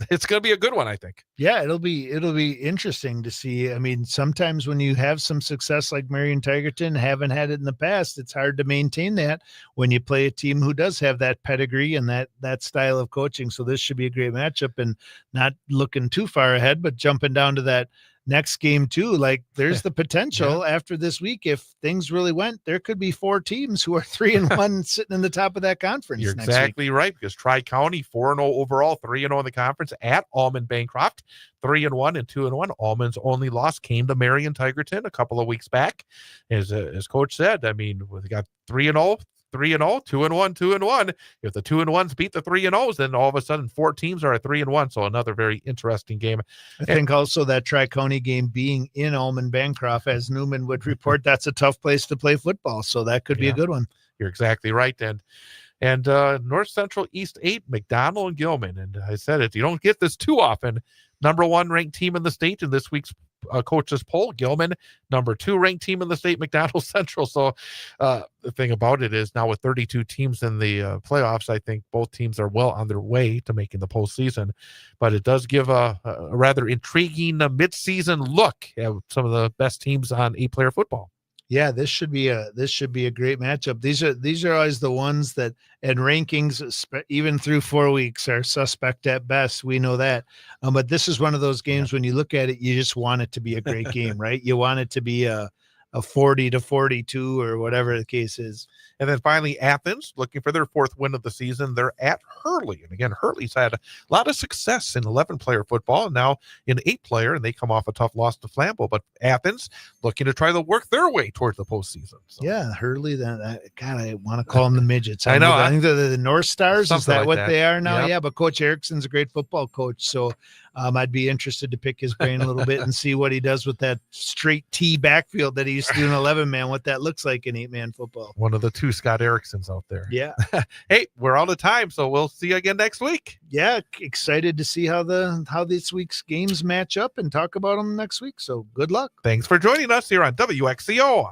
it's going to be a good one, I think. Yeah, it'll be interesting to see. I mean, sometimes when you have some success like Marion Tigerton, haven't had it in the past, it's hard to maintain that when you play a team who does have that pedigree and that style of coaching. So this should be a great matchup, and not looking too far ahead, but jumping down to that next game too. Like there's the potential after this week, if things really went, there could be 4 teams who are 3-1 sitting in the top of that conference. You're exactly right, because Tri-County 4-0 overall, 3-0 in the conference at Almond Bancroft, 3-1 and 2-1. Almond's only loss came to Marion Tigerton a couple of weeks back. As coach said, I mean, we got 3-0, 3-0, 2-1, 2-1. If the 2-1s beat the 3-0s, then all of a sudden 4 teams are at 3-1. So another very interesting game. I think also that Tri-County game being in Almond Bancroft, as Newman would report, that's a tough place to play football. So that could be a good one. You're exactly right. And North Central East 8, McDonald and Gilman. And I said it, you don't get this too often. Number 1 ranked team in the state in this week's coaches poll, Gilman. Number 2 ranked team in the state, McDonald Central. So the thing about it is now with 32 teams in the playoffs, I think both teams are well on their way to making the postseason. But it does give a rather intriguing midseason look at some of the best teams on 8-player football. Yeah, this should be a great matchup. These are always the ones that, and rankings even through 4 weeks, are suspect at best. We know that, but this is one of those games when you look at it, you just want it to be a great game, right? You want it to be a 40-42 or whatever the case is. And then finally, Athens, looking for their 4th win of the season. They're at Hurley. And again, Hurley's had a lot of success in 11-player football and now in 8-player, and they come off a tough loss to Flambeau. But Athens looking to try to work their way towards the postseason. So. Yeah, Hurley, God, I want to call them the midgets. I know. I think they're the North Stars. Is that like what that. they are now? Yep. Yeah, but Coach Erickson's a great football coach. So I'd be interested to pick his brain a little bit and see what he does with that straight T backfield that he used to do in 11-man, what that looks like in 8-man football. One of the 2 Scott Ericksons out there. Yeah. Hey, we're out of time, so we'll see you again next week. Yeah, excited to see how this week's games match up and talk about them next week. So good luck. Thanks for joining us here on WXCO.